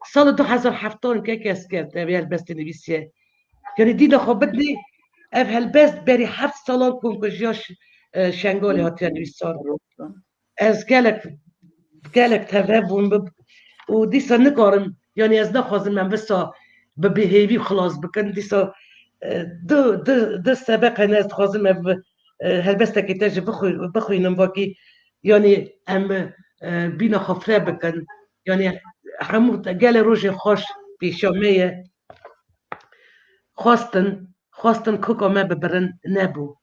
سال 2007 که کس کرد بیال بست نویسیه یعنی دیده خوابدنی اف هلبست بری 7 سالان کنکوژیاش شنگالی هاتی نویسان از گلک تفهم و دیسا نکارم یعنی از نخوازم من بسا به بهیوی خلاص بکن دیسا دو سبق هنست خوازم هلبسته که تاج بخوینم باقی یعنی ام بینا خفره بکن یعنی همو گل روژ خوش پیشامه خواستن کوکا ما ببرن نبو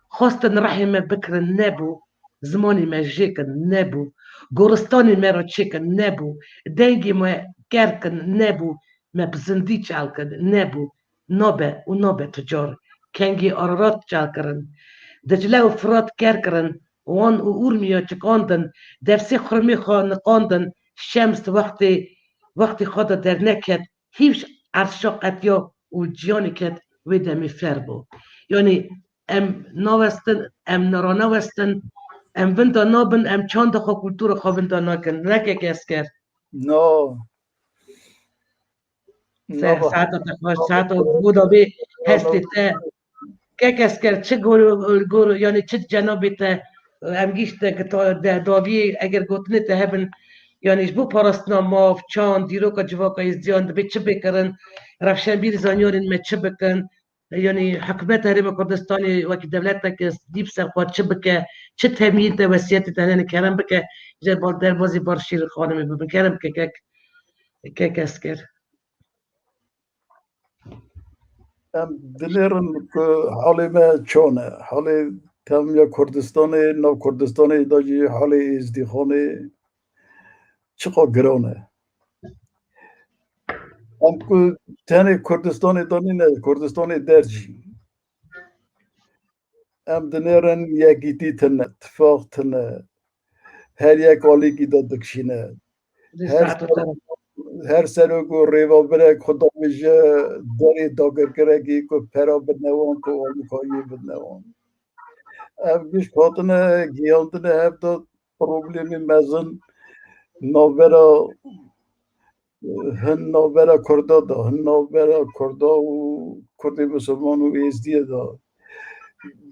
خواستن رحم بکرن نبو زمانی ما جیکن نبو گورستانی ما را چیکن نبو دنگی ما کرکن نبو ما بزندی چالکن نبو نابه تجار کنگی آرارات چال کرن دجله و فرات کرکرن وان و اورمیا چکاندن درسی خرمی خواه نقاندن شمس وقتی خود در نکد هیچ عرشاقت یا و جیانی کد ویده می فربو یعنی ام ناوستن ام نرانوستن ام وندا نابن ام چاند خواه کلتور خواه وندا ناکن نکه کس کرد ساعت بودا بی هستی تا که کس کرد چه گورو یعنی چه جنابی تا ام گیشت که داوی اگر گوتنی تا هبن یعنی بو پارستنا ماف چاند دیروکا جواکا ازدیان به چه بکرن رفشن بیر زانیارین ما چه بکن یعنی حکومت حریم کردستانی وکی دولت که دیب سرخواد چه بکه چه تمیین تا وسیعت تنین کرم بکه در بازی بار شیر خانمی ببین کرم که کس کرد دليرن حالي ما چونه حالي تم یا کردستان نو کردستان داجی حالي ازدیخانه چقا گرانه ام کو تنه کردستان دانی نه کردستان درجی ام دليرن یکیتی تنه اتفاق تنه هر یک آلی کی دادکشینه هر سر کو ریوا بره خدا میشه داری داگر کرگی کو پرا بنوان کو آمکایی بنوان ام گیش کاتنه گیاندنه هف داد پروبلیمی مزن نوبرا هن نوبرا کردا دا هن نوبرا کردا و کردی مسلمان و ازدیه دا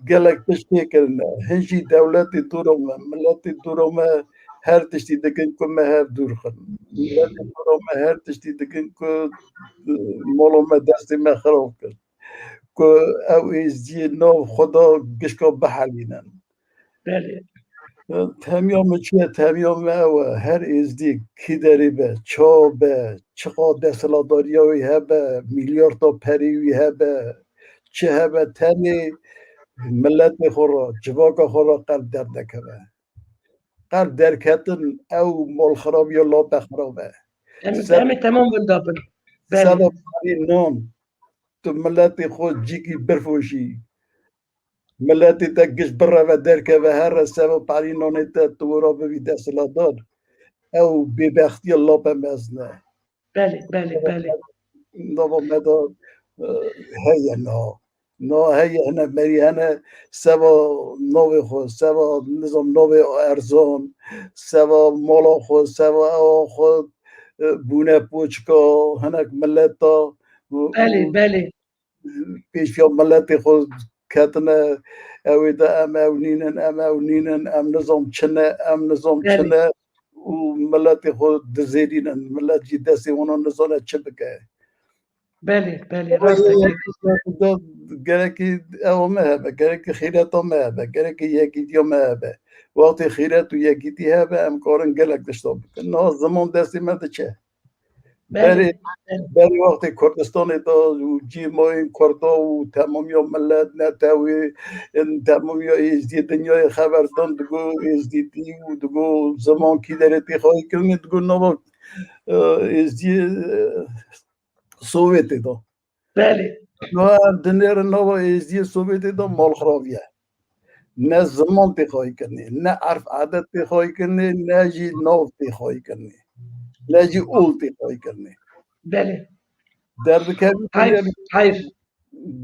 گلک تشتی کرنه هنجی دولتی دورمه ملتی دورمه هر تشتی دکن که مه هر دور خن ملتی دورمه هر تشتی دکن که مولومه دستی مه خراب کرد که او ازدیه نو خدا گشکا بحلینن بله تمیام چیه تمیام او هر ازدی کی داری به چا به چقدر دستلاداری هایی هبه میلیارد تا پریوی هبه چه هبه تنی ملت خورا جواکا خورا قلب در نکبه قلب در کتن او مال خراب یا لا بخرابه همه تمام بندابن سبب پری نام تو ملت خود جیکی برفوشی ملتی تا گش بره و درکه و هر سبب پری نانه تا تو را ببی دستلادار او ببختی الله بمزنه بله نو مدار هی نه هی هنه مری هنه سوا نو خود سوا نظام نو ارزان سوا مالا خود سوا خود بونه پوچکا هنک ملتا بله پیشیا ملت خود کتنه اوی دا ام نینن ام نظام چنه و ملت خود دزیرینن ملت جی دستی اونا نظانه چه بکه بله راسته گرکی اومه هبه گرکی خیرت اومه هبه گرکی یکیتی اومه هبه وقتی خیرت و یکیتی هبه امکارن گلک داشته بکن نه زمان دستی مده چه بری وقتی کردستان دا و جیمای کردا و تمامی ملت نتاوی تمامی ازدی دنیای خبردان دگو ازدیتی و دگو زمان کی درتی خواهی کنید دگو نوا ازدی سوویتی دا بله نوا دنیر نوا ازدی سوویتی دا مال خرابیه نه زمان تی خواهی کنی نه عرف عادت تی خواهی کنی نه جی ناو تی خواهی کنی نه جی اول تی خواهی کنی بله درد کبیر حیف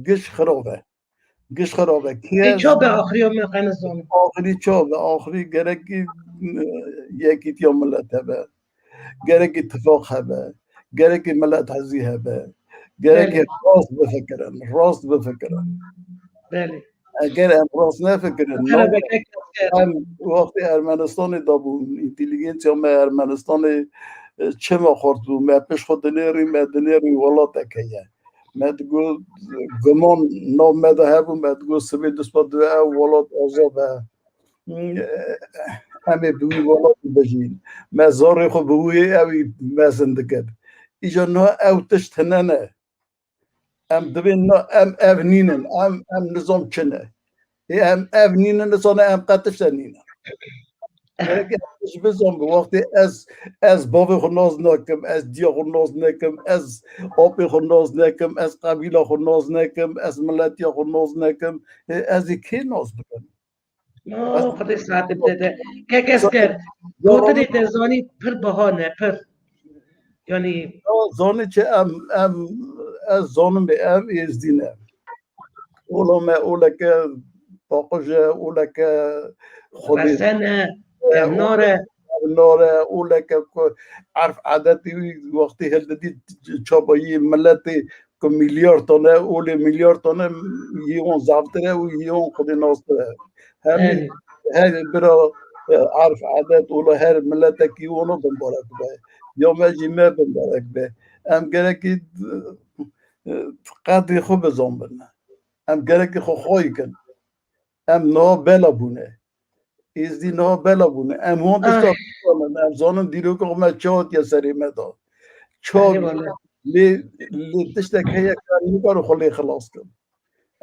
گش خرابه ای چا به آخری هم قنزان آخری گرکی یکی تیا ملت هبه گرکی اتفاق هبه گرکی ملت حزی هبه گرکی راست بفکرن بله اگر هم راست نفکرن هم وقتی ارمنستان دابون اینتلیگنسیا ما ارمنستان چه ما خورد ما پیش خود دنیری ولات اکیه مدگو گمان نام مده هبون مدگو سبی دسپا دو ولات آزابه همه بوی ولات بجین مزار خو بوی اوی مزنده کرد ایجا نه او تشتننه ام دبین نه ام اونینن ام نظام چنه ام اونینن نظانه ام قطشتنینه Ich bezom وقتی از باب خود ناز نکم از دیا خود ناز نکم از آب خود ناز نکم از قبیله خود ناز نکم از ملتی خود ناز نکم از کی ناز بکنم نه خودی ساعت بده که کس کرد گوتنی تزانی پر بهانه پر یعنی زانی چه ام از زانم به ام ازدینه اولا که باقوجه اولا که خودی ناره اولا که عرف عادتی وقتی هلدی چابایی ملتی که میلیارد تانه اولی میلیارد تانه یون زبطره و یون خودی ناستره همین برا عرف عادت اولا هر ملت کی اونو بمبارک به یا مجیمه بمبارک به ام گرکی قدری خوب بزن بنا ام گرکی خو خواهی کن ام نا بلا بونه ازدی نا بلا بونه ام هون دشتا ام زانم دیرو که ما چاد یا سری مدا چاد لی دشتا که یک کاری نکارو خلی خلاص کن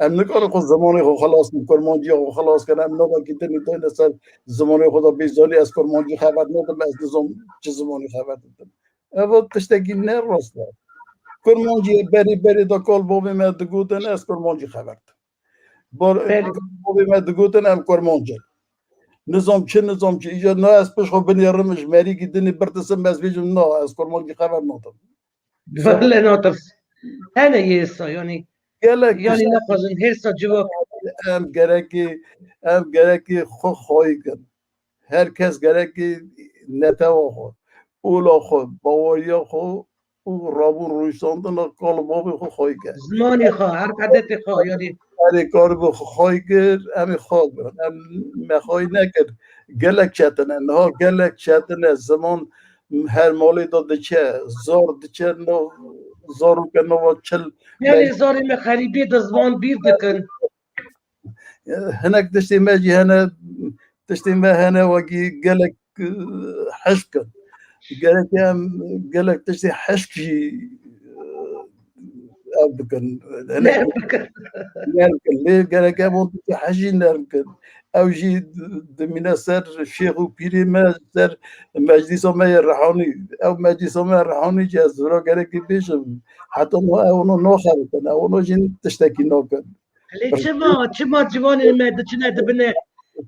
ام نکارو خود زمانی خود خلاص کن کرمانجی خود خلاص کن ام نبا که تنی توی نسر زمانی خدا بیزانی از کرمانجی خبر ندم از نظام چه زمانی خبر دادم اما دشتا که نه راست دار کرمانجی بری دا کال بابی ما دگوتن از کرمانجی خبر بابی ما دگوتن ام کرمانجی نظام چه ایجا نه از پش خود بنیارمش مری که دنی برتسم از بیجم نه از کرمانجی خبر ندم بله ناترس هنه یسا یعنی نخوزن هرسا جواب ام گرکی خو خواهی کن هر کس گرکی نتوا خود اولا خود باوریا خود او رابون رویستاندن کال بابی خود خواهی کن زمانی خواه هر قدرت خواه یعنی هر کار بخ خواهی کرد امی خواه کرد ام مخواهی نکرد گلک چتنه نه گلک چتنه زمان هر مالی داده چه زار دچه نو زارو که نو چل یعنی زاری مخریبی دزمان بیر دکن هناك تشتي ماجي هنا تشتي ما هنا وقي قالك حشكن قالك تشتي حشكي أبكن نربكن ليه قالك أبون حشي نربكن أو جي من سر الشيخ وبيري ما سر مجلس ما يرحوني أو مجلس ما يرحوني جاز ورا قالك بيشم حتى أو نوخر كنا أو جين تشتكي نوكن چما جوان الماده چنه دبنه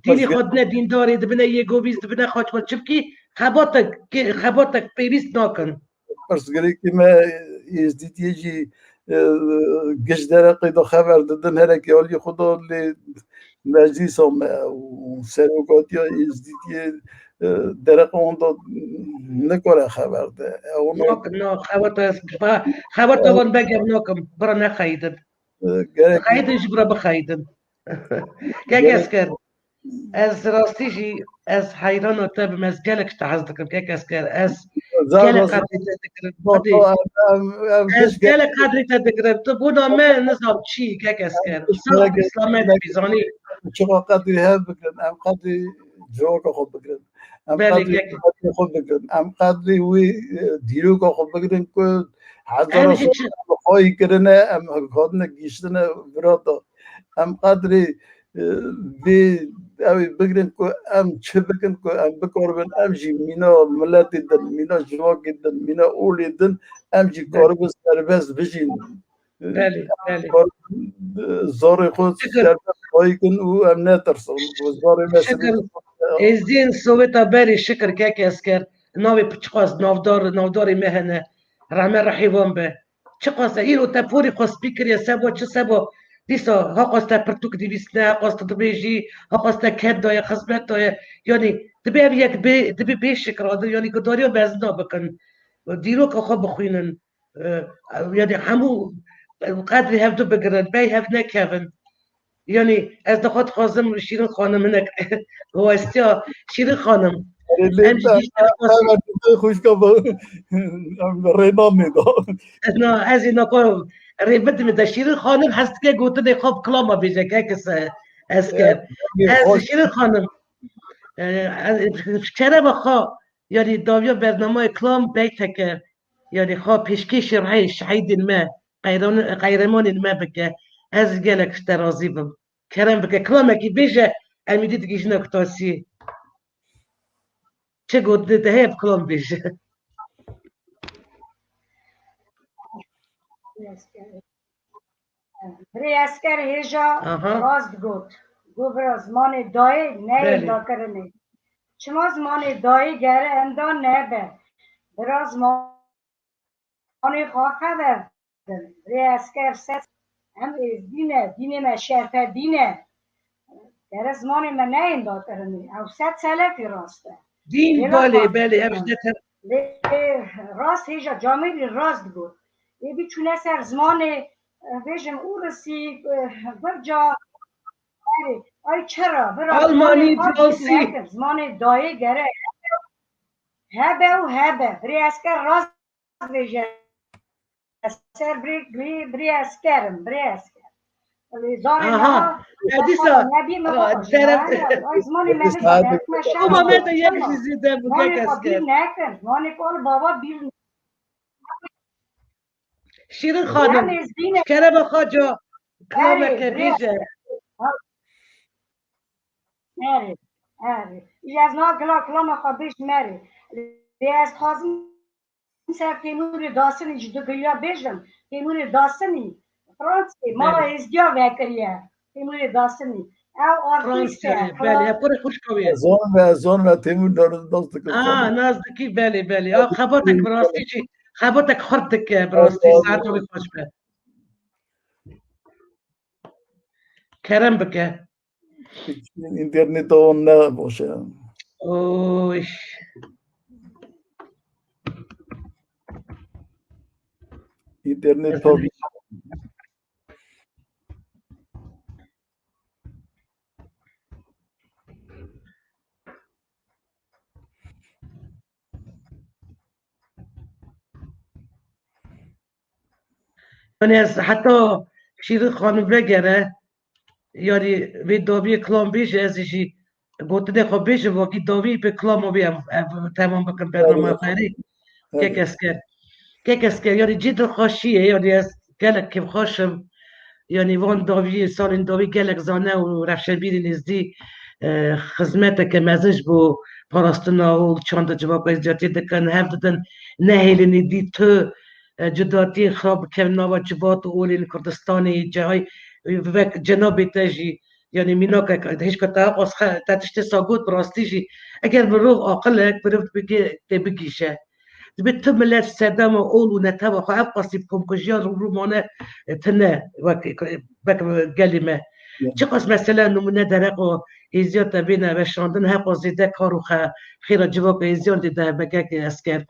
دینی خود نه دین داری دبنه یه گوبیز دبنه خاطر چبکی خباتک پیوست ناکن پس گری که ما ازدیتی جی گشت درقی دو خبر دادن هر کی حالی خدا لی مجلس هم و سروکاتی ها ازدیتی درق اون داد نکاره خبر ده نه خبات وان بگم ناکم برا نخیدد خايدن جبرا بخايدن كيك اسكر از راستی جی از حیران و تب از گلک تعز دکم کیک اسکر از گلک قدری تدکرم از گلک قدری تدکرم تو بودا من نظام چی کیک اسکر سلام اسلامت بیزانی چرا قدری هم بکرن ام قدری جوک خود بکرن ام قدری خود بکرن ام قدری وی دیروک خود بکرن که هزار خواهی کرنه ام خودنه گیشتنه برادا ام قدری به اوی بگرن که ام چه بکن که ام بکاربن ام جی مینا ملتی دن مینا جواکی دن مینا اولی دن ام جی کاربن سربست بشین بله بله زار خود سربست خواهی کن او ام نترسون زار شکر ازدین سویتا بری شکر که اسکر ناوی پچقاس نافدار مهنه رحمه رحیوان به چقاس ایرو تا پوری قاس بیکری سبا چه سبا دیسا ها قاستا پرتوک دیویسنه ها قاستا دبیجی ها قاستا کد دای خزمت دای یعنی دبی یک دبی بیش شکر یعنی گداری بزنا بکن دیرو که خواب بخوینن یعنی همو قدری هفته بگرن بی هف نکهون یعنی از دخواد خازم شیرین خانم نک هو استیا شیرین خانم خوش که رینام میدا نه از اینا که ریبت میده شیرین خانم هست که گوته دی خواب کلاما بیجه که کس اسکر از شیرین خانم چرا بخوا یعنی داویا برنامه کلام بیت که یعنی خواه پیشکش رای شهید ما قیرمان ما بکه از گلک ترازی بم کرم بکه کلامه که بیجه امیدی دیگیش نکتاسی چه گوته ده هیب کلام بیجه بری اسکر هیجا راست گو برا زمان دای نه دا کرنه چما زمان دای گره اندان نه به برا زمان خواه خبر بری اسکر ست هم دینه ما شرف دینه گره زمان من نه اندا کرنه او ست سلفی راسته دین بله راست هیجا جامعه راست گو یه بی چونه سر زمان ویژم او رسی برجا آی چرا آلمانی فرانسی زمان دایه گره هبه بری اسکر راست ویژه سر بری اسکرم آها دیسا زمان بابا مرد یک چیزی ده بوده اسکر زمان کال بابا بیر شیرین خانم کره بخوا جا کلامه بیجه مری ای از نا کلام خوابش مری از خازم سر تیمور داستانی جدو کلیا بیجم تیمور داستانی فرانسی ما ازدیا وکریه تیمور داستانی او آرتیسته بله پر خوش کویه زون و تیمور داست نزدیکی بله خباتک براستی چی خباتك خردك براستي ساعته بخوش به کرم بکه اینترنت اون نباشه اوه اینترنت یعنی از حتی شیرین خانم بگره یعنی وی داوی کلام بیشه ازشی گوته ده خواب بیشه واقعی داوی به کلامو بیم تمام بکن برنامه خیری که کسکر یعنی جد خوشیه یعنی از گلک که خوشم یعنی وان داوی سال داوی گلک زانه و رفشن بیری نزدی خدمت که مزنش بو پاراستنا و چند جواب ازجاتی دکن هف دادن نهیلینی دی تو جداتی خراب کردن و جبات اولین کردستانی جای وک جناب تجی یعنی مینا که هیچ کتا قص تاتشت ساگوت براستیجی اگر بروغ عقلك برفت بگیشه دبت ملت سدام اول و نتابه خو ابقصی بكم كجيار رومانه تنه بك كلمه چقص مثلا نمونه درقو ازيات بينا بشاندن ها قصيده كاروخه خير جواب ازيان ده بگك اسكر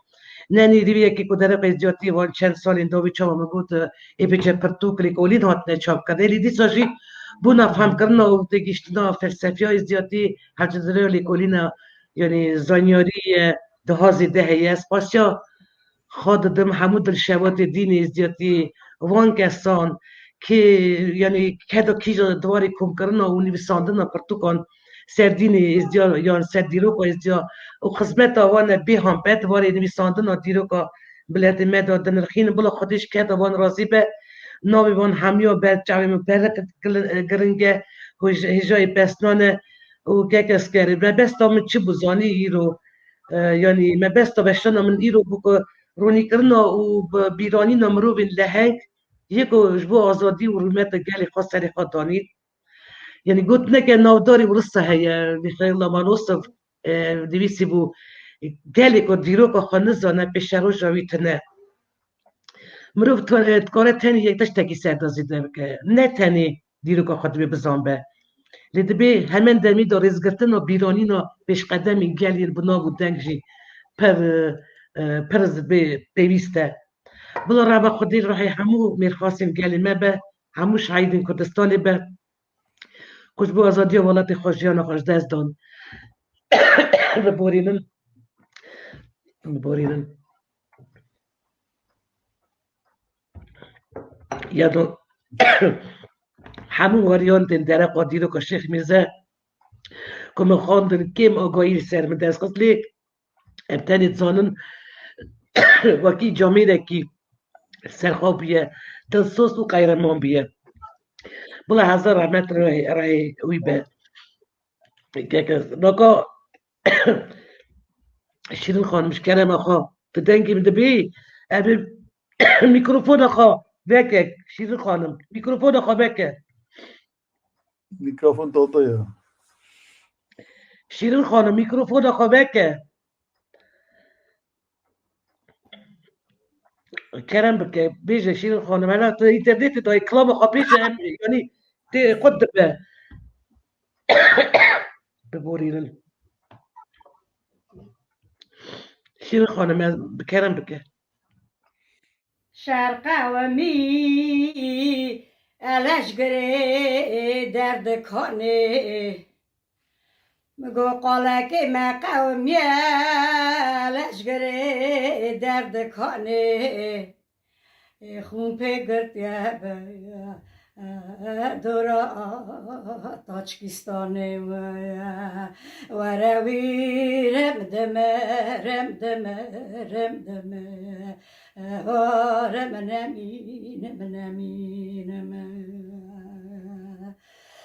نه نیروی که کدره قیزیاتی وان چند سال این دو بیچام مگود ای پیچه پرتو کلیک اولین هات نچاپ کرده لیدی ساشی بونا فهم کرنا و دگیشتنا فلسفی های زیادی هرچه لیکولینا یعنی زانیاری دهازی دهی است پاسیا خود دم حمود الشوات دینی زیادی وان کسان که یعنی کدا کیجا دواری کم کرنا و نویساندنا پرتو کن سردینی ازدیا یا سر دیروکا ازدیا و خدمت وان بی هم بد واری نویساندنا دیروکا بلاد مدا دنرخین بلا خودش کدا وان راضی به ناوی وان همیا به جاوی مبرک گرنگه هجای بسنانه و که کس کری بستا من چی بزانی ایرو یعنی بستا بشتنا من ایرو بکو رونی کرنا و بیرانی نمرو بین لحنگ یکو جبو آزادی و رومیت گلی خواست سری خواد دانید یعنی گوت نکه ناوداری ورسته هیا میخایل لامانوسف دویسی بو گلی که دیروکا خانزانه پیش رو جاویت نه مروف تکاره تنی یک تشتکی سردازیده بکه نه تنی دیروکا خود بزن به لدبی همین دمی داره زگرتن و بیرانی نا پیش قدمی گلی بنا و دنگجی پرز بیویسته بلا رابا خودی راهی همو میرخواستیم گلی ما به همو شهیدین کردستانی به کش بو آزادی و ولات خوشیان خوش دست دان ببورینن یادو همون واریان دن دره قادی رو که شیخ میرزه که من خواندن کم آگاهی سر من دست خواست لیک ابتنی زانن وکی جامعه ده که سرخواب بیه تلسوس و قیرمان بیه بلا هزار رحمت رای وی به که ناکا شیرین خانمش کرم آخا تدنگی من دبی ابی میکروفون آخا بکه شیرین خانم میکروفون آخا بکه میکروفون داده یا شیرین خانم میکروفون آخا بکه کرم بکه بیجه شیرین خانم انا تو اینترنت تو کلام آخا بیجه یعنی تی خود به ببورینن شیرین خانم کرم بکه شرقه و می الاشگره درد کنه مگو قالکه ما قومی الاشگره درد کنه خون پگرد دورا تاچکستانه و روی رم دمه رم نمین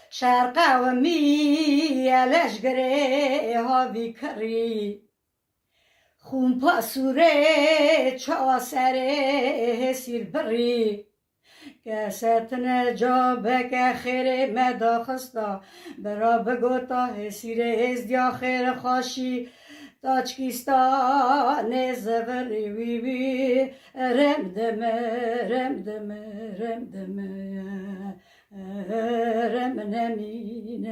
شرقه و می الاشگره هاوی کری خون پاسوره چاسره سیر بری کستن جابک خیر مدا خستا برا بگوتا حسیر ازدیا خیر خوشی تاچکستان زبری وی وی رم دمه رم نمین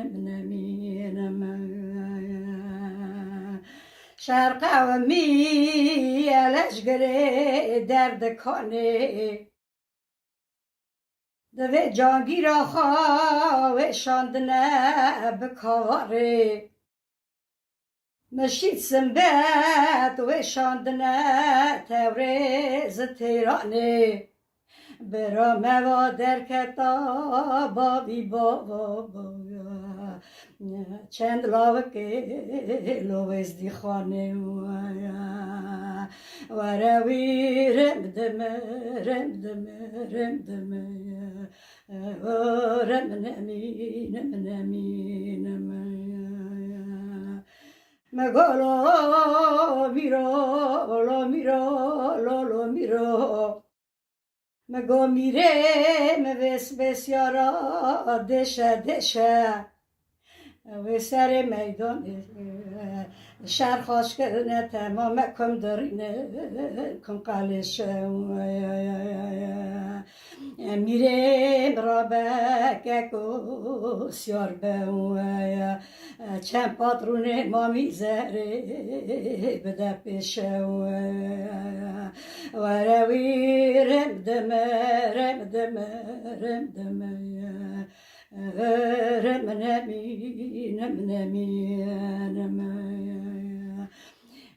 شرقه و می الاشگره درد کنه دوی جانگی را خواه شاندنه بکاره مشید سنبت و شاندنه تورز تیرانه برا موا در کتابا بی بابا چند لاوکه لوز دی خانه و روی رم دمه رم نمین مگالا میرو مگو میره مویس بسیارا دشه و سر میدان شهر خواست کردن تمام کم دارینه کم قلش میرم را بکو سیار به چند پاترون ما میزره بده پیش و روی رم دمه رم دمه رم دمه رم نمی نم نمی نم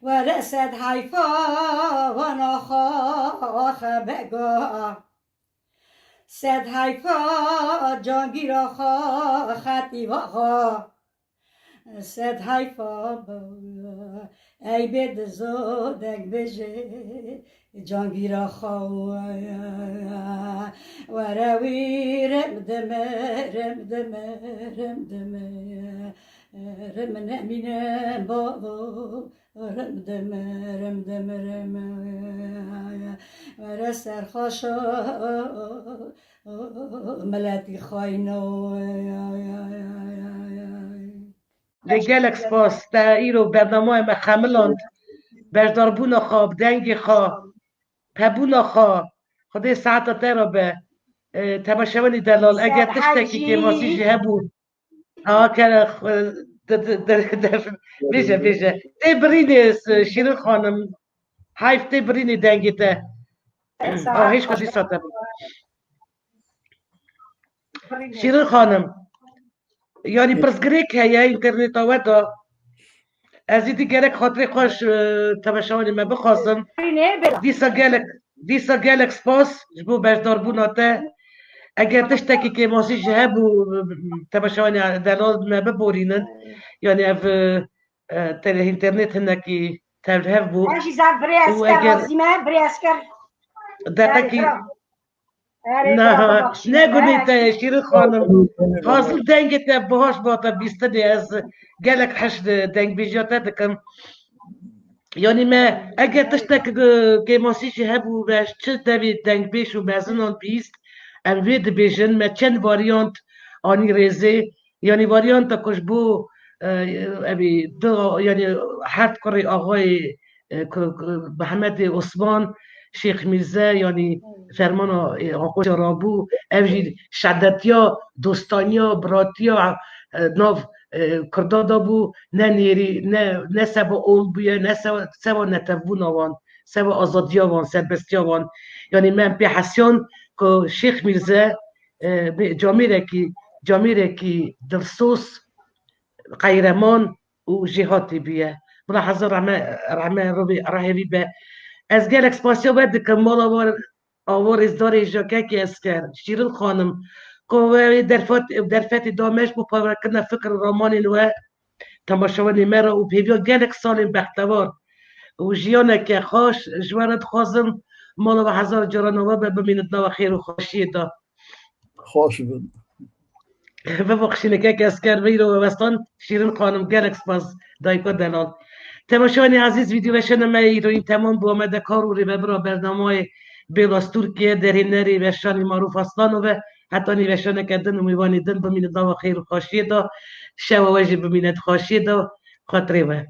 و رسد حیفا و نخاخ بگاه سد حیفا جانگیر آخا خطی واخا سد حیفا ای بید زودک بجه جانگیر آخا و روی رم دمه رم دمه رم دمه رم نمینم بابا رم دمه رم دمه رم و سر خاشا ملتی خاینو لگلک سپاس در ایرو برنامه ما خملاند بردار بونا خواب دنگ خواه پبونا خواه خدای ساعت تر به تماشاونی دلال اگر تشتکی که ماسی جه بود که بیشه تبرینی شیرین خانم حیف تبرینی دنگی ته هیچ کسی ساته بود شیرین خانم یعنی پرسگریک هیا اینترنت آوه از این دیگرک خاطر خوش تماشاونی ما بخواستم دیسا گلک سپاس جبو بردار بوناته اگر تشتکی که ماسی جه بو تماشاونی دلال ما ببورینن یعنی اف تله اینترنت هنکی تبهف بو و اگر دتکی نه نگونی شیرین خانم حاصل دنگت باهاش باتا بیستنی از گلک حشد دنگ بیجاته دکم یعنی ما اگر تشتک که ماسیشی هبو باش چه دوید دنگ بیش و مزنان بیست ام وید بیجن ما چند واریانت آنی ریزه یعنی واریانت کش بو ابی دو یعنی حد کری آقای محمد عثمان شیخ میرزا یعنی فرمان آقای رابو اوجی شدتیا دوستانیا براتیا ناف کردادا بو نه نیری نه سبا اول بویه نه سبا نتبو نوان سبا آزادیا وان سربستیا وان یعنی من پی حسیان که شیخ میرزا جامیره کی دلسوس قیرمان و جهاتی بیه ملاحظه رحمه راهوی به از گل اکسپاسیو بده که مالا آوار از داره جاکه که از کرد شیرین خانم که در فت دامش بو پاور کنه فکر رامان نوه تماشاونی مرا و پیویا گلک سال بختوار و جیانه که خوش جوانت خوازم مالا و هزار جرانوه ببینید نو خیر و خوشی دا خوش بند ببخشینه که از کرد ویرو و وستان شیرین خانم گلک سپاس دایکا دلال تماشاونی عزیز ویدیو وشن ما این تمام با آمده کار و برا برنامه بیلاس ترکیه درینری وشانی معروف اصلان و حتی نیوشانه کردن و میوانی دن بمینید نو خیر و خوشی دا شو وجه بمینید خوشی دا خاطره و